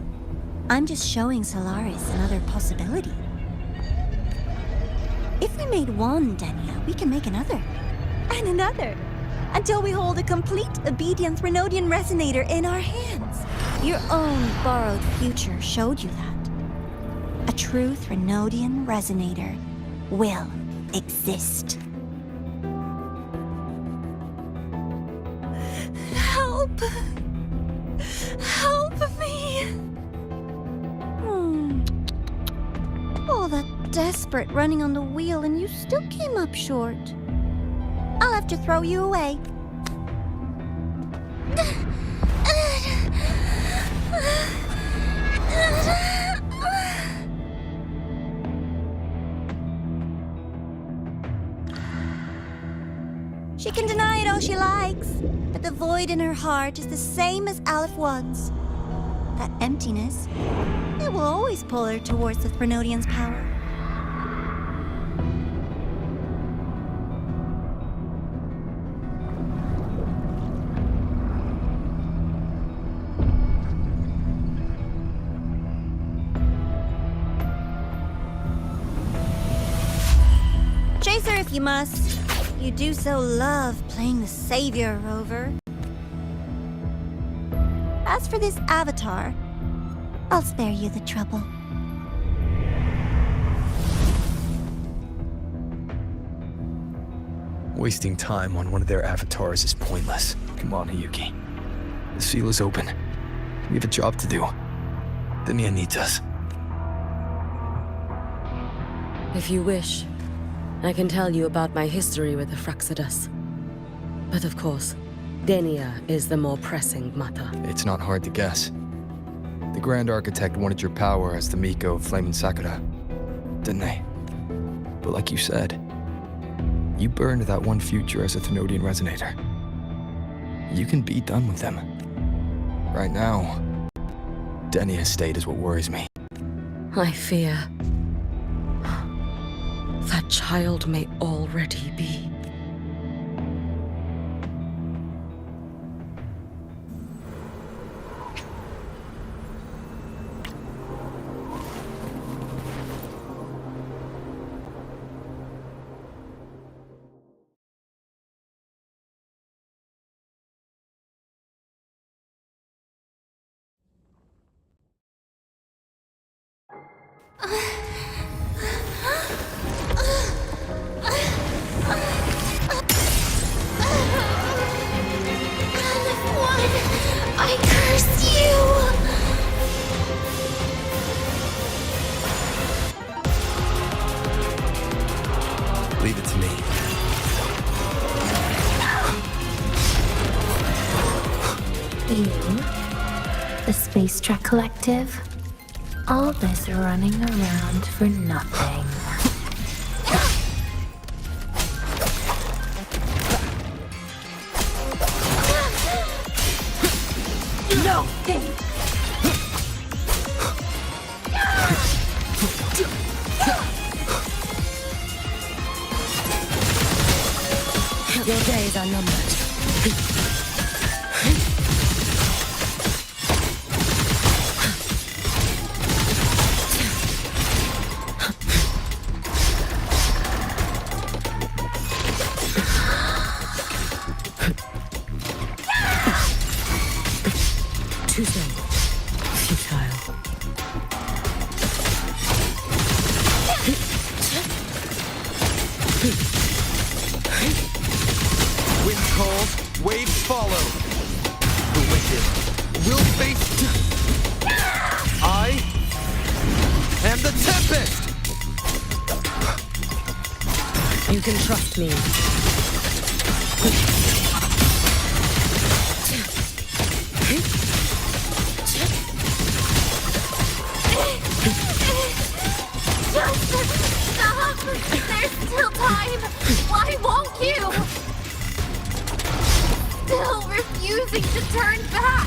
I'm just showing Solaris another possibility. If we made one, Denia, we can make another. And another. Until we hold a complete obedient Threnodian resonator in our hands. Your own borrowed future showed you that. A true Threnodian resonator will exist. Help! Help me! All that desperate running on the wheel and you still came up short. I'll have to throw you away. She can deny it all she likes, but the void in her heart is the same as Aleph One's. That emptiness, it will always pull her towards the Threnodian's power. Chase her if you must. You do so love playing the savior rover. As for this avatar, I'll spare you the trouble. Wasting time on one of their avatars is pointless. Come on, Hiyuki. The seal is open. We have a job to do. Denia needs us. If you wish, I can tell you about my history with the Fraxidus. But of course, Denia is the more pressing matter. It's not hard to guess. The Grand Architect wanted your power as the Miko of Flame and Sakura, didn't they? But like you said, you burned that one future as a Thenodian resonator. You can be done with them. Right now, Denia's state is what worries me. I fear that child may already be. I curse you! Leave it to me. You, the Space Trek Collective, all this running around for nothing. No! Your days are numbered. Too soon. Futile. Wind calls, waves follow. The wicked will face. I am the tempest. You can trust me. Stop! There's still time! Why won't you? refusing to turn back!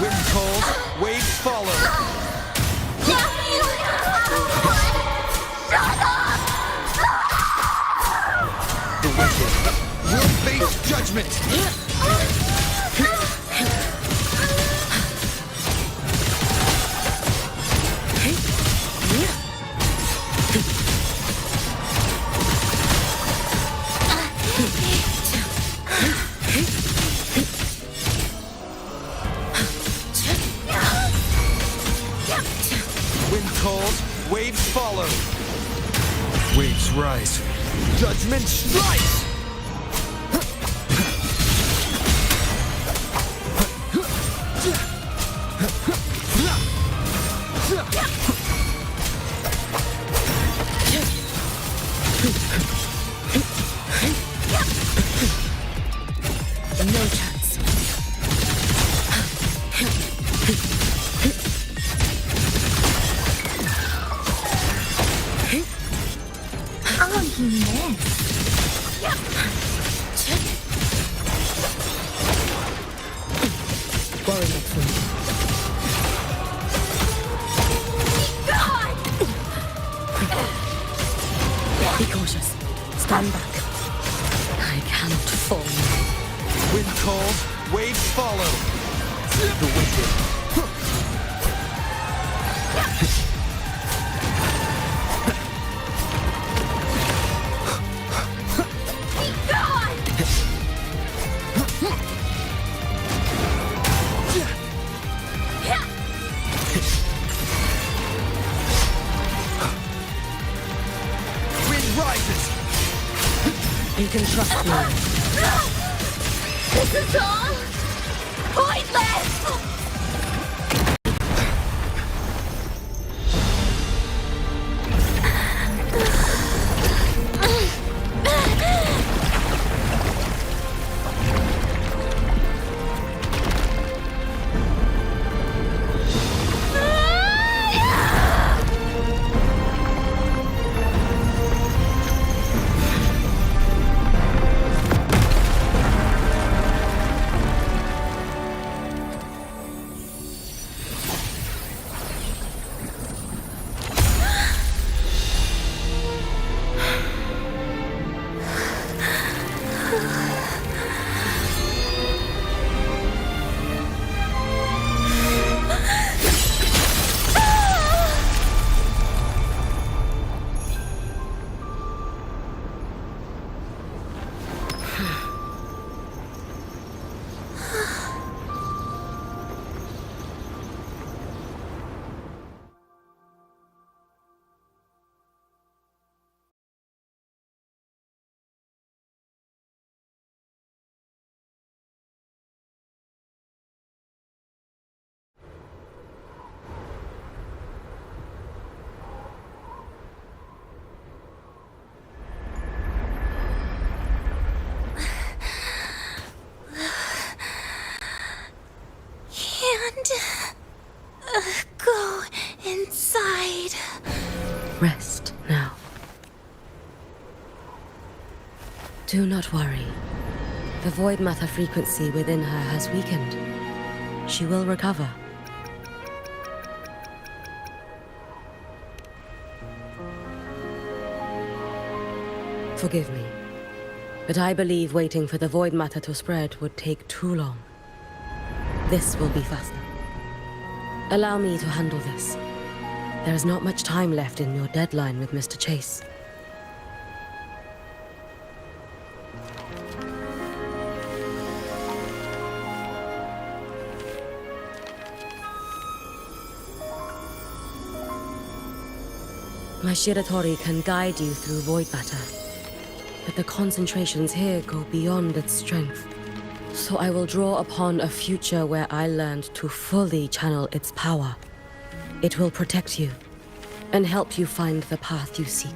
Wind calls, waves follow. The wicked will face judgment. Wind calls, waves follow. Waves rise. Judgment strikes! No chance. Oh, you missed. Worry not for me. Be cautious. Stand back. I cannot fall. Wind calls, waves follow. The wicked. Wind rises. You can trust me. This is all pointless! Go inside. Rest now. Do not worry. The void matter frequency within her has weakened. She will recover. Forgive me, but I believe waiting for the void matter to spread would take too long. This will be faster. Allow me to handle this. There is not much time left in your deadline with Mr. Chase. My Shiratori can guide you through void matter, but the concentrations here go beyond its strength. So I will draw upon a future where I learned to fully channel its power. It will protect you and help you find the path you seek.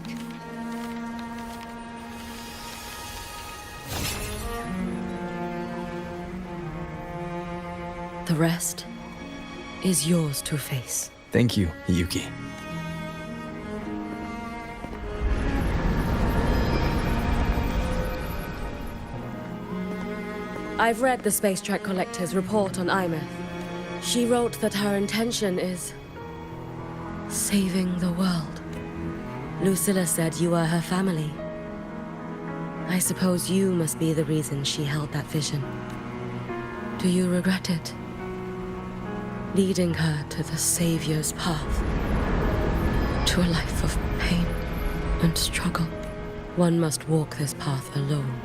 The rest is yours to face. Thank you, Yuki. I've read the Space Track Collector's report on Imeth. She wrote that her intention is saving the world. Lucilla said you are her family. I suppose you must be the reason she held that vision. Do you regret it? Leading her to the Savior's path, to a life of pain and struggle. One must walk this path alone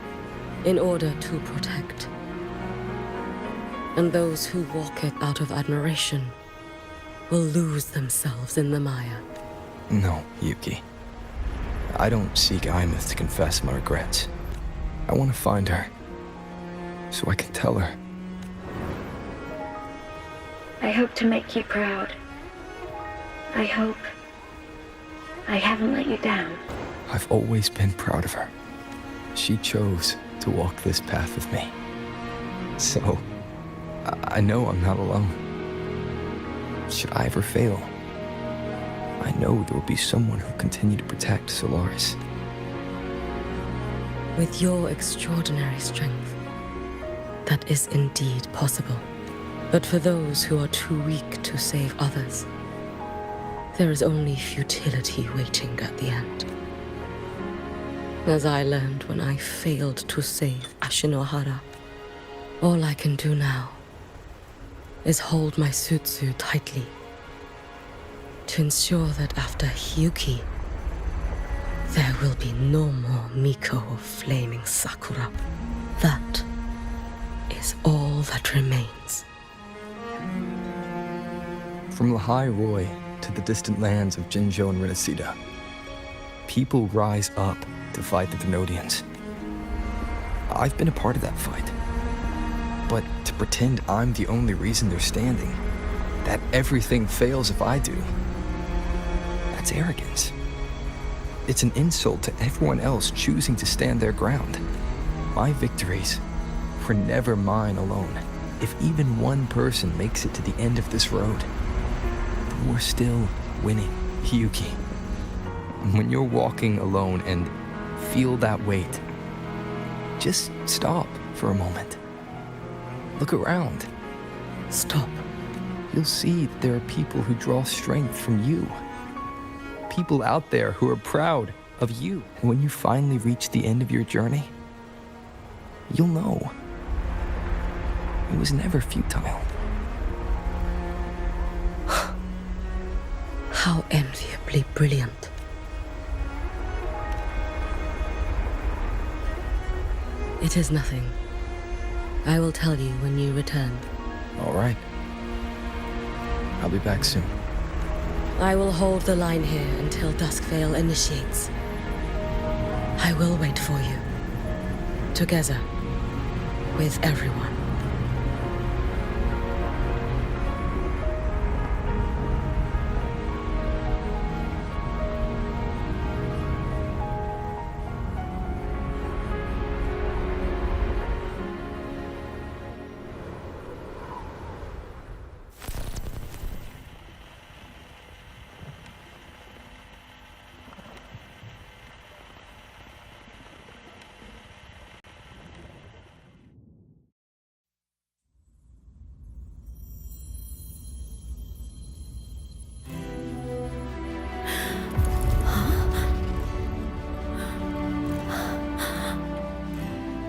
in order to protect. And those who walk it out of admiration will lose themselves in the mire. No, Yuki. I don't seek Imeth to confess my regrets. I want to find her, so I can tell her. I hope to make you proud. I hope I haven't let you down. I've always been proud of her. She chose to walk this path with me. So, I know I'm not alone. Should I ever fail, I know there will be someone who'll continue to protect Solaris. With your extraordinary strength, that is indeed possible. But for those who are too weak to save others, there is only futility waiting at the end. As I learned when I failed to save Ashinohara, all I can do now is hold my Sutsu tightly to ensure that after Hyuki, there will be no more Miko of flaming Sakura. That is all that remains. From Lahai Roi to the distant lands of Jinzhou and Rinasida, people rise up to fight the Thenodians. I've been a part of that fight. But to pretend I'm the only reason they're standing, that everything fails if I do, that's arrogance. It's an insult to everyone else choosing to stand their ground. My victories were never mine alone. If even one person makes it to the end of this road, we're still winning, Yuki. When you're walking alone and feel that weight, just stop for a moment. Look around. Stop. You'll see there are people who draw strength from you. People out there who are proud of you. And when you finally reach the end of your journey, you'll know it was never futile. How enviably brilliant. It is nothing. I will tell you when you return. All right. I'll be back soon. I will hold the line here until Duskvale initiates. I will wait for you. Together. With everyone.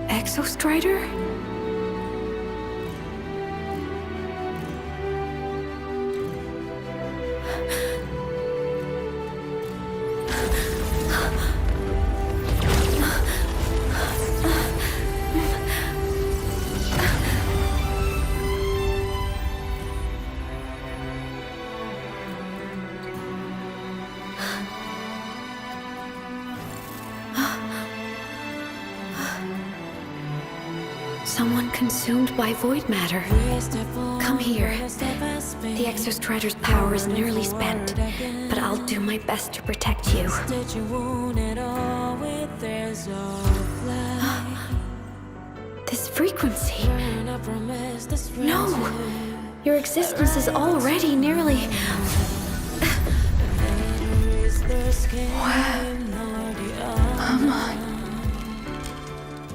Exostrider? Someone consumed by void matter. Come here. The Exostrider's power is nearly spent, but I'll do my best to protect you. This frequency. No! Your existence is already nearly... Where am I?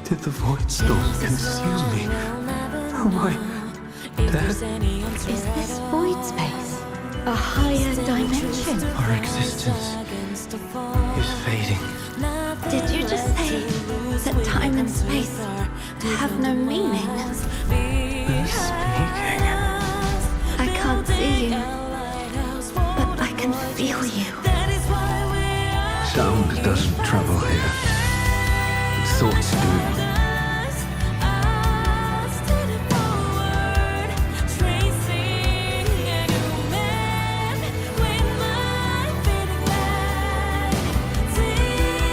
Did the void storm consume me? Am I dead? Is this void space a higher dimension? Our existence is fading. Did you just say that time and space have no meaning? Who's speaking? I can't see you, but I can feel you. Sound doesn't travel here. Thoughts do.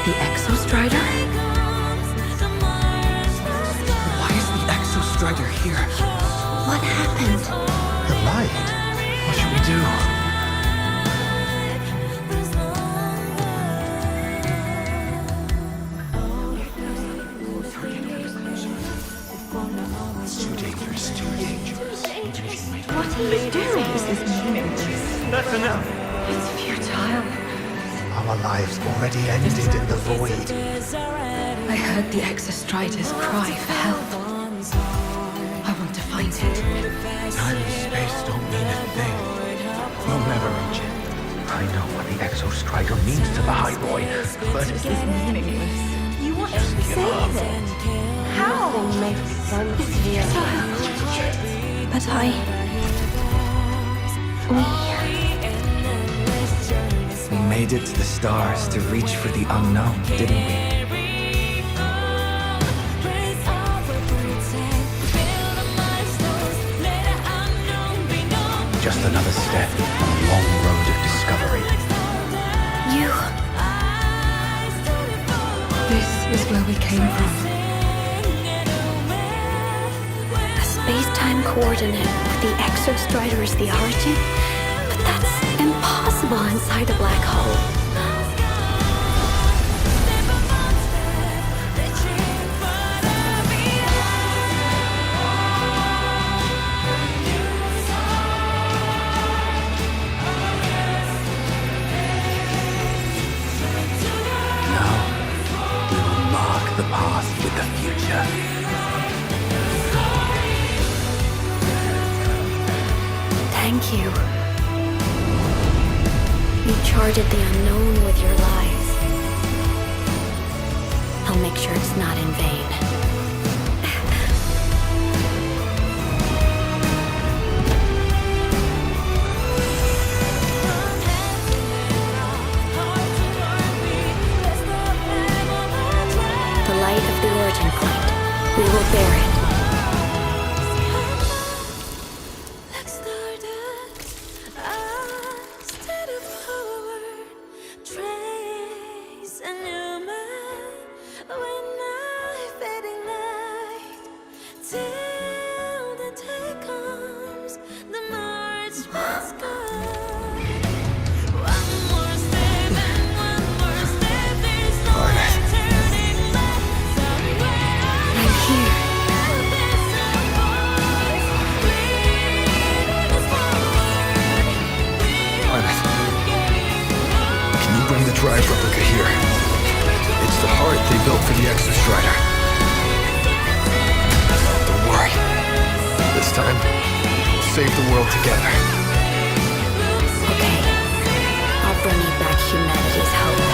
The Exostrider? Why is the Exostrider here? What happened? The light. What should we do? What are you doing? This is meaningless. That's enough. It's futile. Our lives already ended in the void. I heard the Exostrider's cry for help. I want to find it. Time and space don't mean a thing. We'll never reach it. I know what the Exostrider means to the Lahai Roi, but This is meaningless. You want to save it? How? It's futile. But we made it to the stars to reach for the unknown, didn't we? Just another step on a long road of discovery. You... This is where we came from. A space-time coordinate with the Exostrider as the origin? But that's impossible inside a black hole. The past with the future. Thank you. You charted the unknown with your lives. I'll make sure it's not in vain. Of the origin point. We will bear it. Drive replica here. It's the heart they built for the Exostrider. Don't worry. This time, we'll save the world together. Okay. I'll bring you back humanity's hope.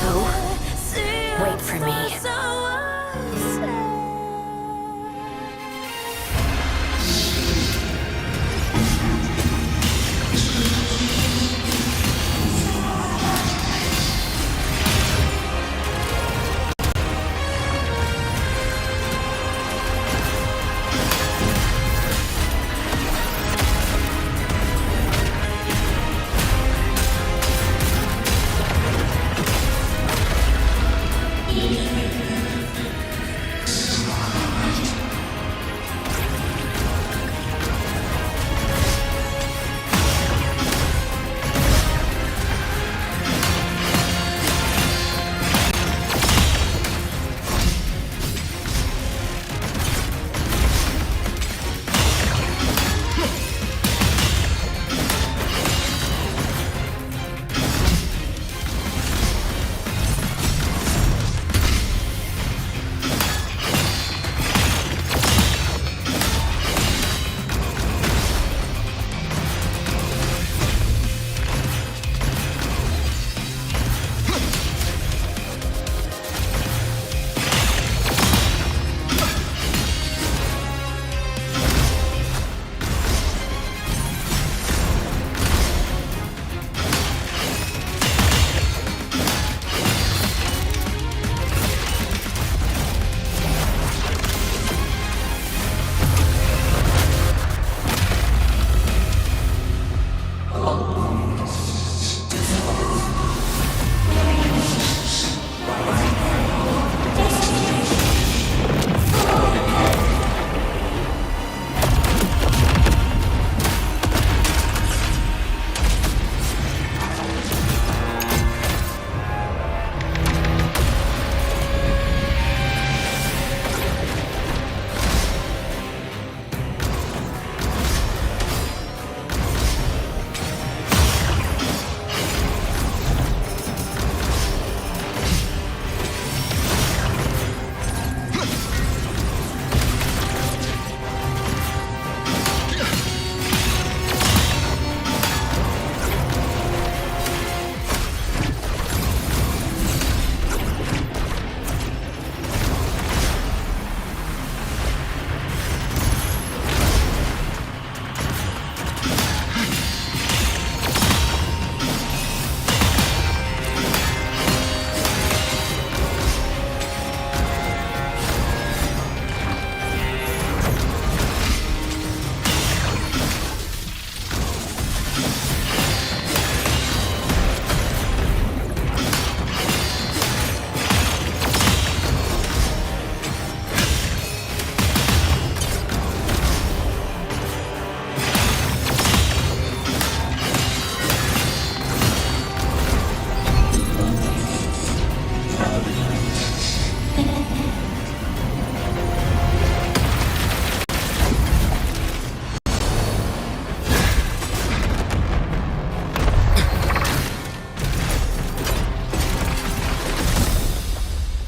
So, wait for me.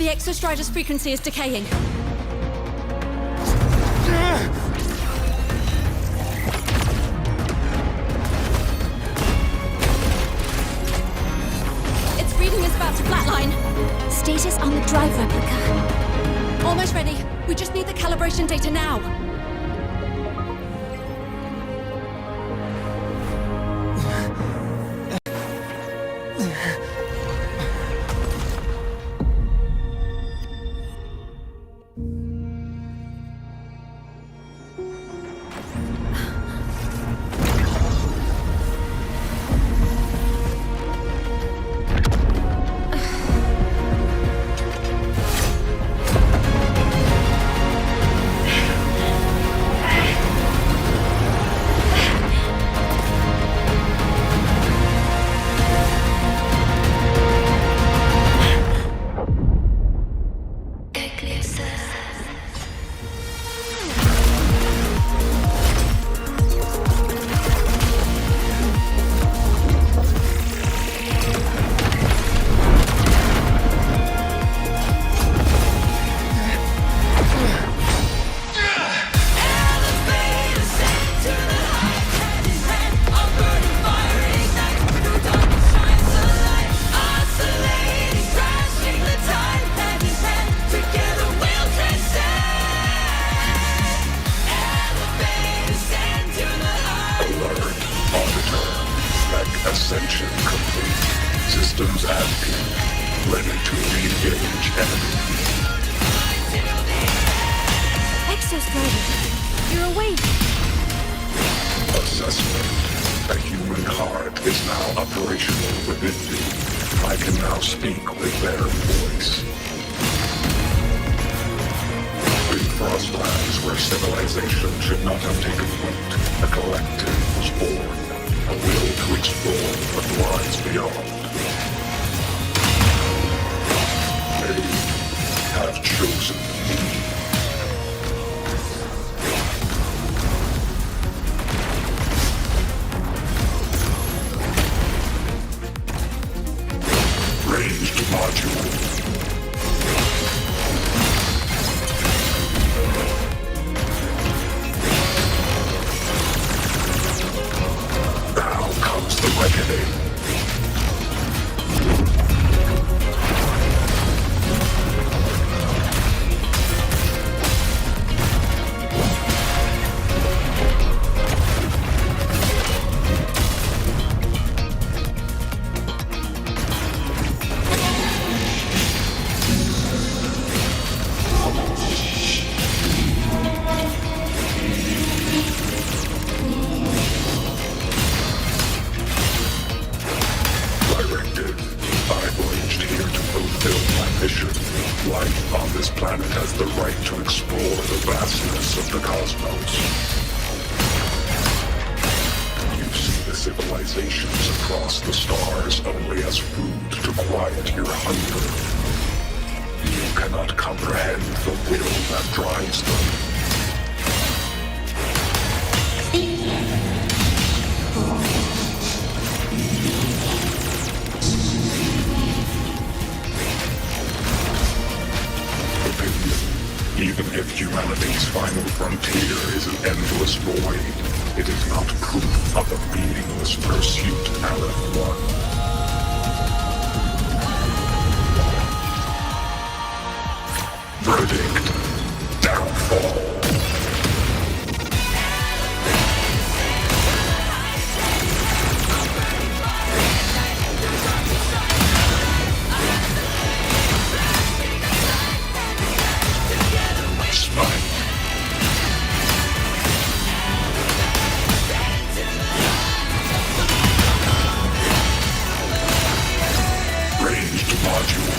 Exostrider's frequency is decaying. Its reading is about to flatline. Status on the drive replica. Almost ready. We just need the calibration data now. Ascension complete. Systems at peak. Ready to re-engage enemy. Exostrider, you're awake. Assessment. A human heart is now operational within me. I can now speak with their voice. In Frostlands, where civilization should not have taken root, a collective was born. A will to explore what lies beyond. They have chosen me. Ranged module. Reckoning. Life on this planet has the right to explore the vastness of the cosmos. You see the civilizations across the stars only as food to quiet your hunger. You cannot comprehend the will that drives them. Even if humanity's final frontier is an endless void, it is not proof of a meaningless pursuit, Alan 1. Verdict. Downfall. Ranged module.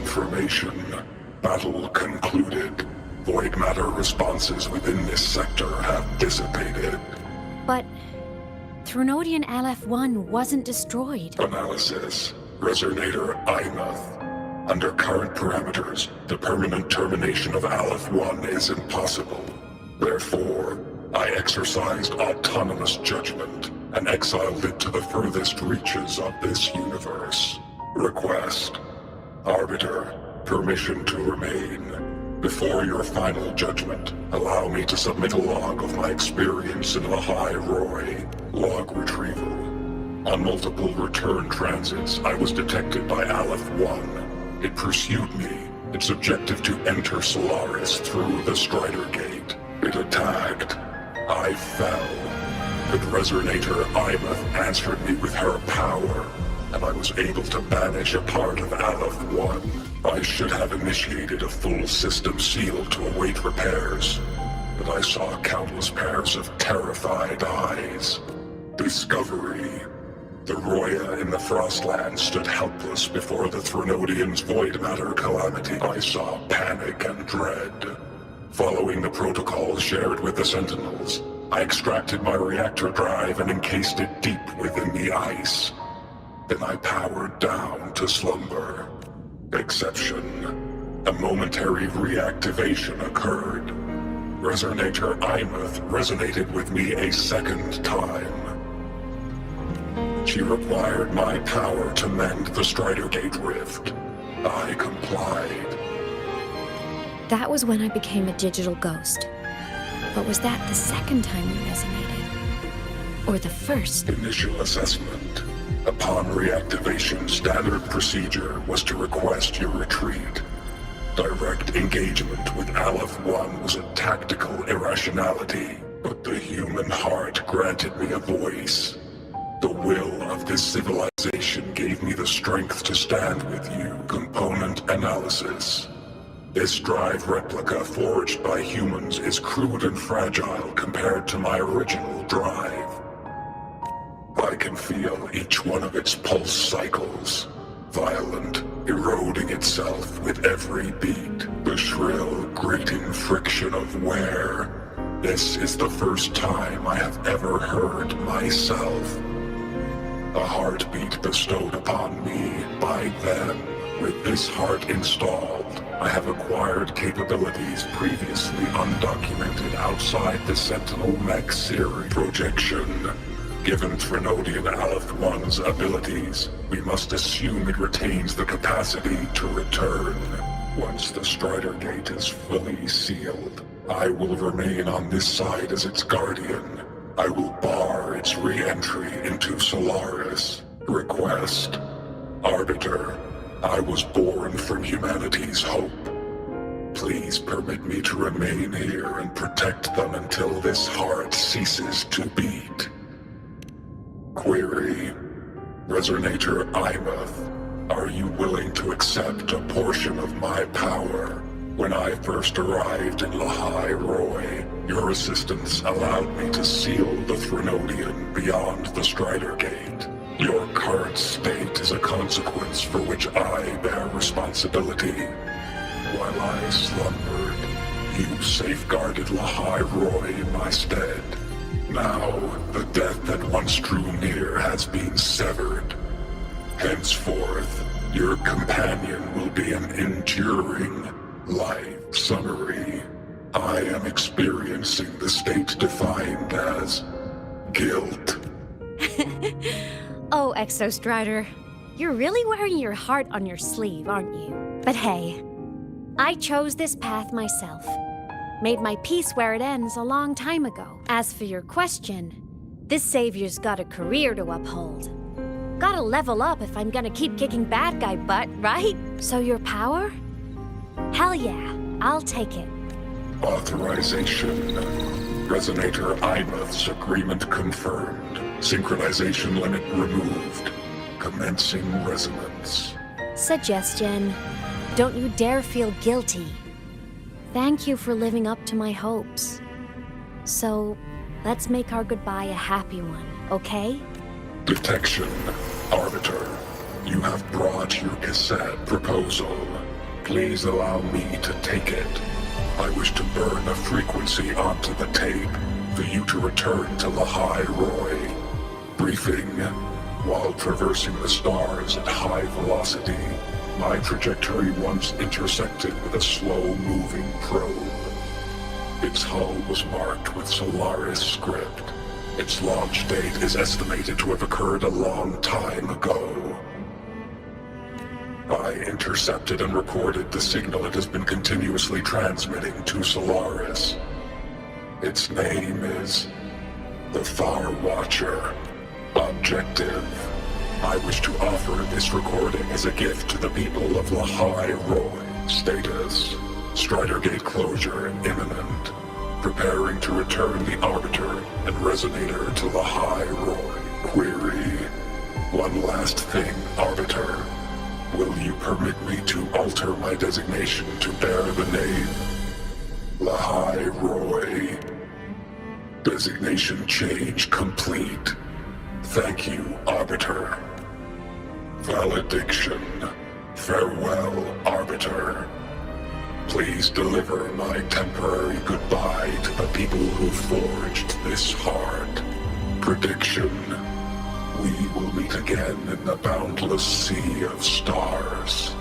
Confirmation. Battle concluded. Void matter responses within this sector have dissipated. But Threnodian LF-1 wasn't destroyed. Analysis. Resonator Imuth. Under current parameters, the permanent termination of Aleph-1 is impossible. Therefore, I exercised autonomous judgment and exiled it to the furthest reaches of this universe. Request. Arbiter, permission to remain. Before your final judgment, allow me to submit a log of my experience in Lahai Roi. Log retrieval. On multiple return transits, I was detected by Aleph-1. It pursued me, its objective to enter Solaris through the Strider Gate. It attacked. I fell. But Resonator Imuth answered me with her power, and I was able to banish a part of Aleph-1. I should have initiated a full system seal to await repairs, but I saw countless pairs of terrified eyes. Discovery. The Roya in the Frostland stood helpless before the Threnodians' void matter calamity. I saw panic and dread. Following the protocols shared with the Sentinels, I extracted my reactor drive and encased it deep within the ice. Then I powered down to slumber. Exception. A momentary reactivation occurred. Resonator Imuth resonated with me a second time. She required my power to mend the Strider Gate rift. I complied. That was when I became a digital ghost. But was that the second time you resonated? Or the first? Initial assessment. Upon reactivation, standard procedure was to request your retreat. Direct engagement with Aleph-1 was a tactical irrationality, but the human heart granted me a voice. The will of this civilization gave me the strength to stand with you. Component analysis. This drive replica forged by humans is crude and fragile compared to my original drive. I can feel each one of its pulse cycles, violent, eroding itself with every beat. The shrill, grating friction of wear. This is the first time I have ever heard myself. A heartbeat bestowed upon me by them. With this heart installed, I have acquired capabilities previously undocumented outside the Sentinel Mech series. Projection. Given Threnodian Aleph-1's abilities, we must assume it retains the capacity to return. Once the Strider Gate is fully sealed, I will remain on this side as its guardian. I will bar its re-entry into Solaris. Request. Arbiter, I was born from humanity's hope. Please permit me to remain here and protect them until this heart ceases to beat. Query. Resonator Imuth, are you willing to accept a portion of my power? When I first arrived in Lahai Roi, your assistance allowed me to seal the Threnodian beyond the Strider Gate. Your current state is a consequence for which I bear responsibility. While I slumbered, you safeguarded Lahai Roi in my stead. Now, the death that once drew near has been severed. Henceforth, your companion will be an enduring life. Summary. I am experiencing the state defined as guilt. Oh, Exostrider, you're really wearing your heart on your sleeve, aren't you? But hey, I chose this path myself. Made my peace where it ends a long time ago. As for your question, this savior's got a career to uphold. Gotta level up if I'm gonna keep kicking bad guy butt, right? So your power? Hell yeah, I'll take it. Authorization. Resonator Imuth's agreement confirmed. Synchronization limit removed. Commencing resonance. Suggestion. Don't you dare feel guilty. Thank you for living up to my hopes. So, let's make our goodbye a happy one, okay? Detection. Arbiter, you have brought your cassette proposal. Please allow me to take it. I wish to burn a frequency onto the tape for you to return to Lahai Roi. Briefing. While traversing the stars at high velocity, my trajectory once intersected with a slow-moving probe. Its hull was marked with Solaris script. Its launch date is estimated to have occurred a long time ago. I intercepted and recorded the signal it has been continuously transmitting to Solaris. Its name is the Far Watcher. Objective. I wish to offer this recording as a gift to the people of Lahai Roi. Status. Strider Gate closure imminent. Preparing to return the Arbiter and Resonator to Lahai Roi. Query. One last thing, Arbiter. Will you permit me to alter my designation to bear the name Lahai Roi? Designation change complete. Thank you, Arbiter. Valediction. Farewell, Arbiter. Please deliver my temporary goodbye to the people who forged this heart. Prediction. We will meet again in the boundless sea of stars.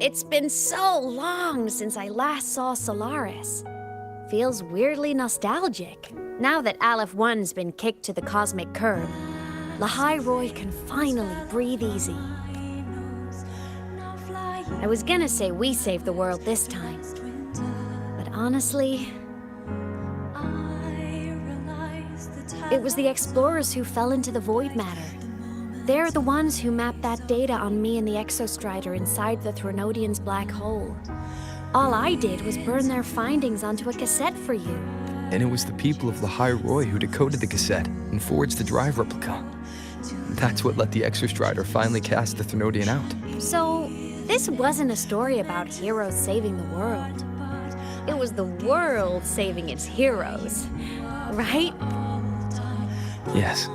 It's been so long since I last saw Solaris. Feels weirdly nostalgic. Now that Aleph 1's been kicked to the cosmic curb, Lahai Roi can finally breathe easy. I was gonna say we saved the world this time, but honestly, it was the explorers who fell into the void matter. They're the ones who mapped that data on me and the Exostrider inside the Threnodian's black hole. All I did was burn their findings onto a cassette for you. And it was the people of Lahai Roi who decoded the cassette and forged the drive replica. That's what let the Exostrider finally cast the Threnodian out. So, this wasn't a story about heroes saving the world. It was the world saving its heroes, right? Yes.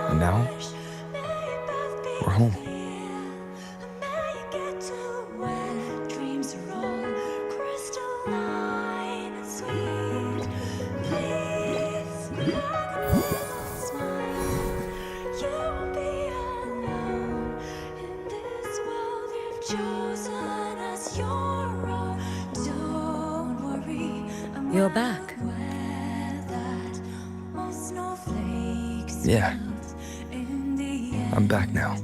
And now, we're home. You're back. Yeah. I'm back now.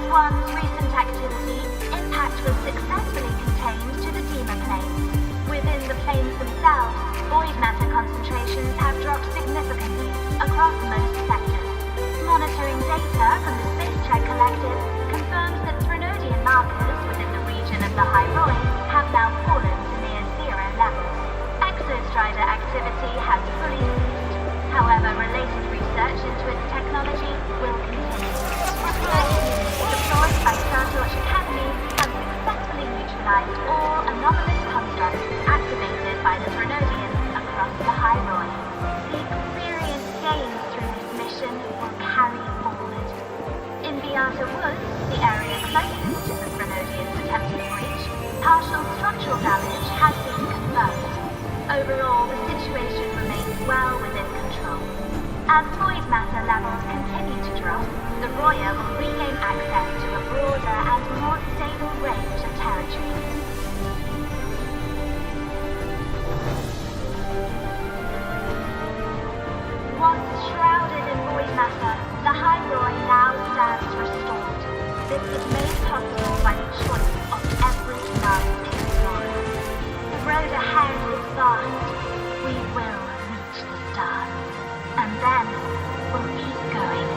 One's recent activity, impact was successfully contained to the Dema planes. Within the planes themselves, void matter concentrations have dropped significantly across most sectors. Monitoring data from the Space Trek Collective confirms that Threnodian markers within the region of Lahai Roi have now fallen to near zero levels. Exostrider activity has fully ceased. However, related research into its technology will continue. Deployed by Startorch Academy has successfully neutralized all anomalous constructs activated by the Threnodians across Lahai Roi. The experience gained through this mission will carry forward. In the Outer Woods, the area closest to the Threnodians' attempted breach, Partial structural damage has been confirmed. Overall, the situation remains well within control. As void matter levels continue to drop, the Roya will regain access to a broader and more stable range of territory. Once shrouded in void matter, the Lahai Roi now stands restored. This was made possible by the choice of every last explorer. The road ahead is vast. We will reach the stars. And then we'll keep going.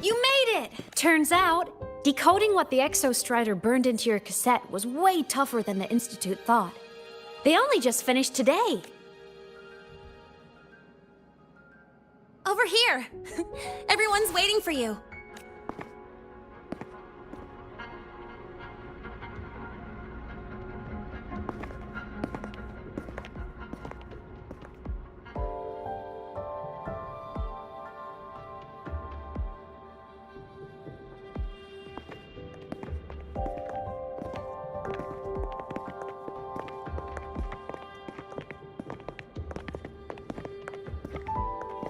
You made it! Turns out, decoding what the Exostrider burned into your cassette was way tougher than the Institute thought. They only just finished today. Over here! Everyone's waiting for you.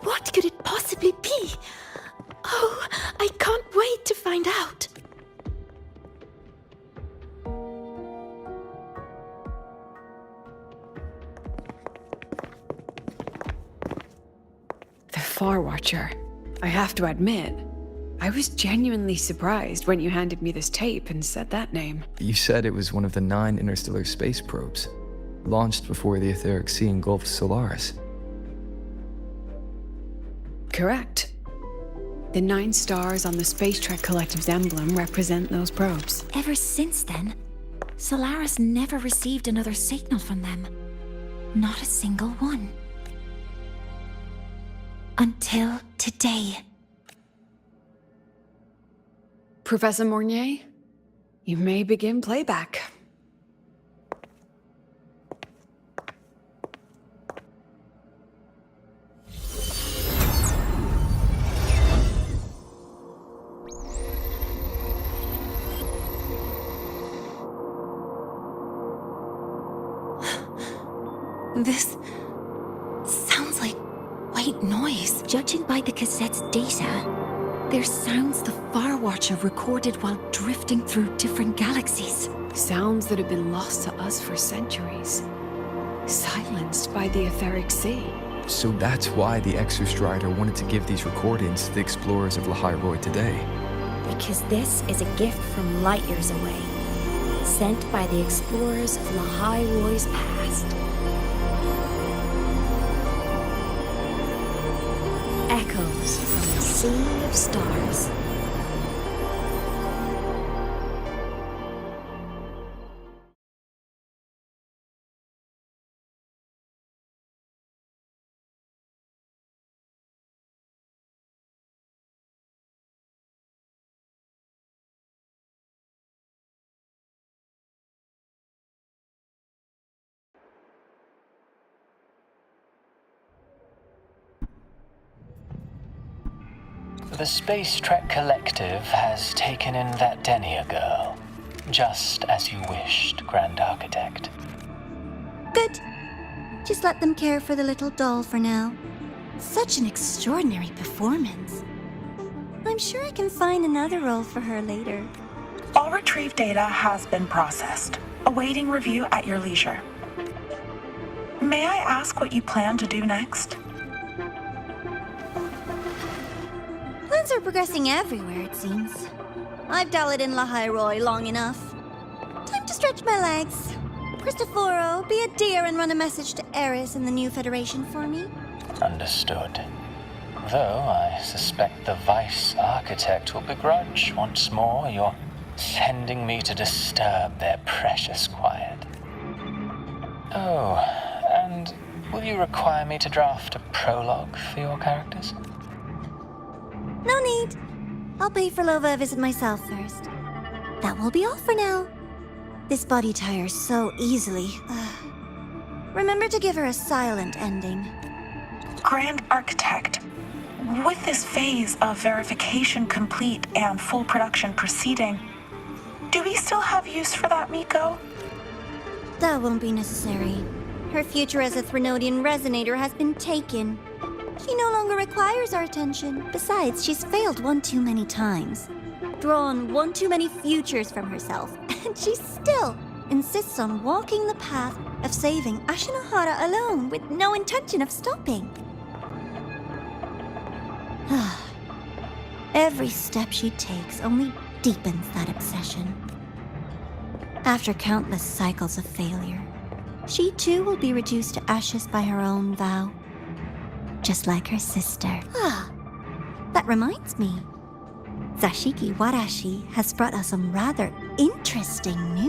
What could it possibly be? Oh, I can't wait to find out. The Far Watcher. I have to admit, I was genuinely surprised when you handed me this tape and said that name. You said it was one of the 9 interstellar space probes, launched before the etheric sea engulfed Solaris. Correct. The 9 stars on the Space Trek Collective's emblem represent those probes. Ever since then, Solaris never received another signal from them. Not a single one. Until today. Professor Mornier, you may begin playback. This sounds like white noise. Judging by the cassette's data, they're sounds the Far Watcher recorded while drifting through different galaxies. Sounds that have been lost to us for centuries. Silenced by the etheric sea. So that's why the Exostrider wanted to give these recordings to the explorers of Lahai Roi today. Because this is a gift from light years away, sent by the explorers of Lahai Roi's past. Echoes from a sea of stars. The Space Trek Collective has taken in that Denia girl, just as you wished, Grand Architect. Good. Just let them care for the little doll for now. Such an extraordinary performance. I'm sure I can find another role for her later. All retrieved data has been processed, awaiting review at your leisure. May I ask what you plan to do next? Plans are progressing everywhere, it seems. I've dallied in Lahai Roi long enough. Time to stretch my legs. Cristoforo, be a dear and run a message to Eris and the new Federation for me. Understood. Though I suspect the Vice Architect will begrudge once more your sending me to disturb their precious quiet. Oh, and will you require me to draft a prologue for your characters? No need. I'll pay for Lova a visit myself first. That will be all for now. This body tires so easily. Remember to give her a silent ending. Grand Architect, with this phase of verification complete and full production proceeding, do we still have use for that Miko? That won't be necessary. Her future as a Threnodian resonator has been taken. She no longer requires our attention. Besides, she's failed one too many times. Drawn one too many futures from herself. And she still insists on walking the path of saving Ashinahara alone with no intention of stopping. Every step she takes only deepens that obsession. After countless cycles of failure, she too will be reduced to ashes by her own vow. Just like her sister. That reminds me. Zashiki Warashi has brought us some rather interesting news.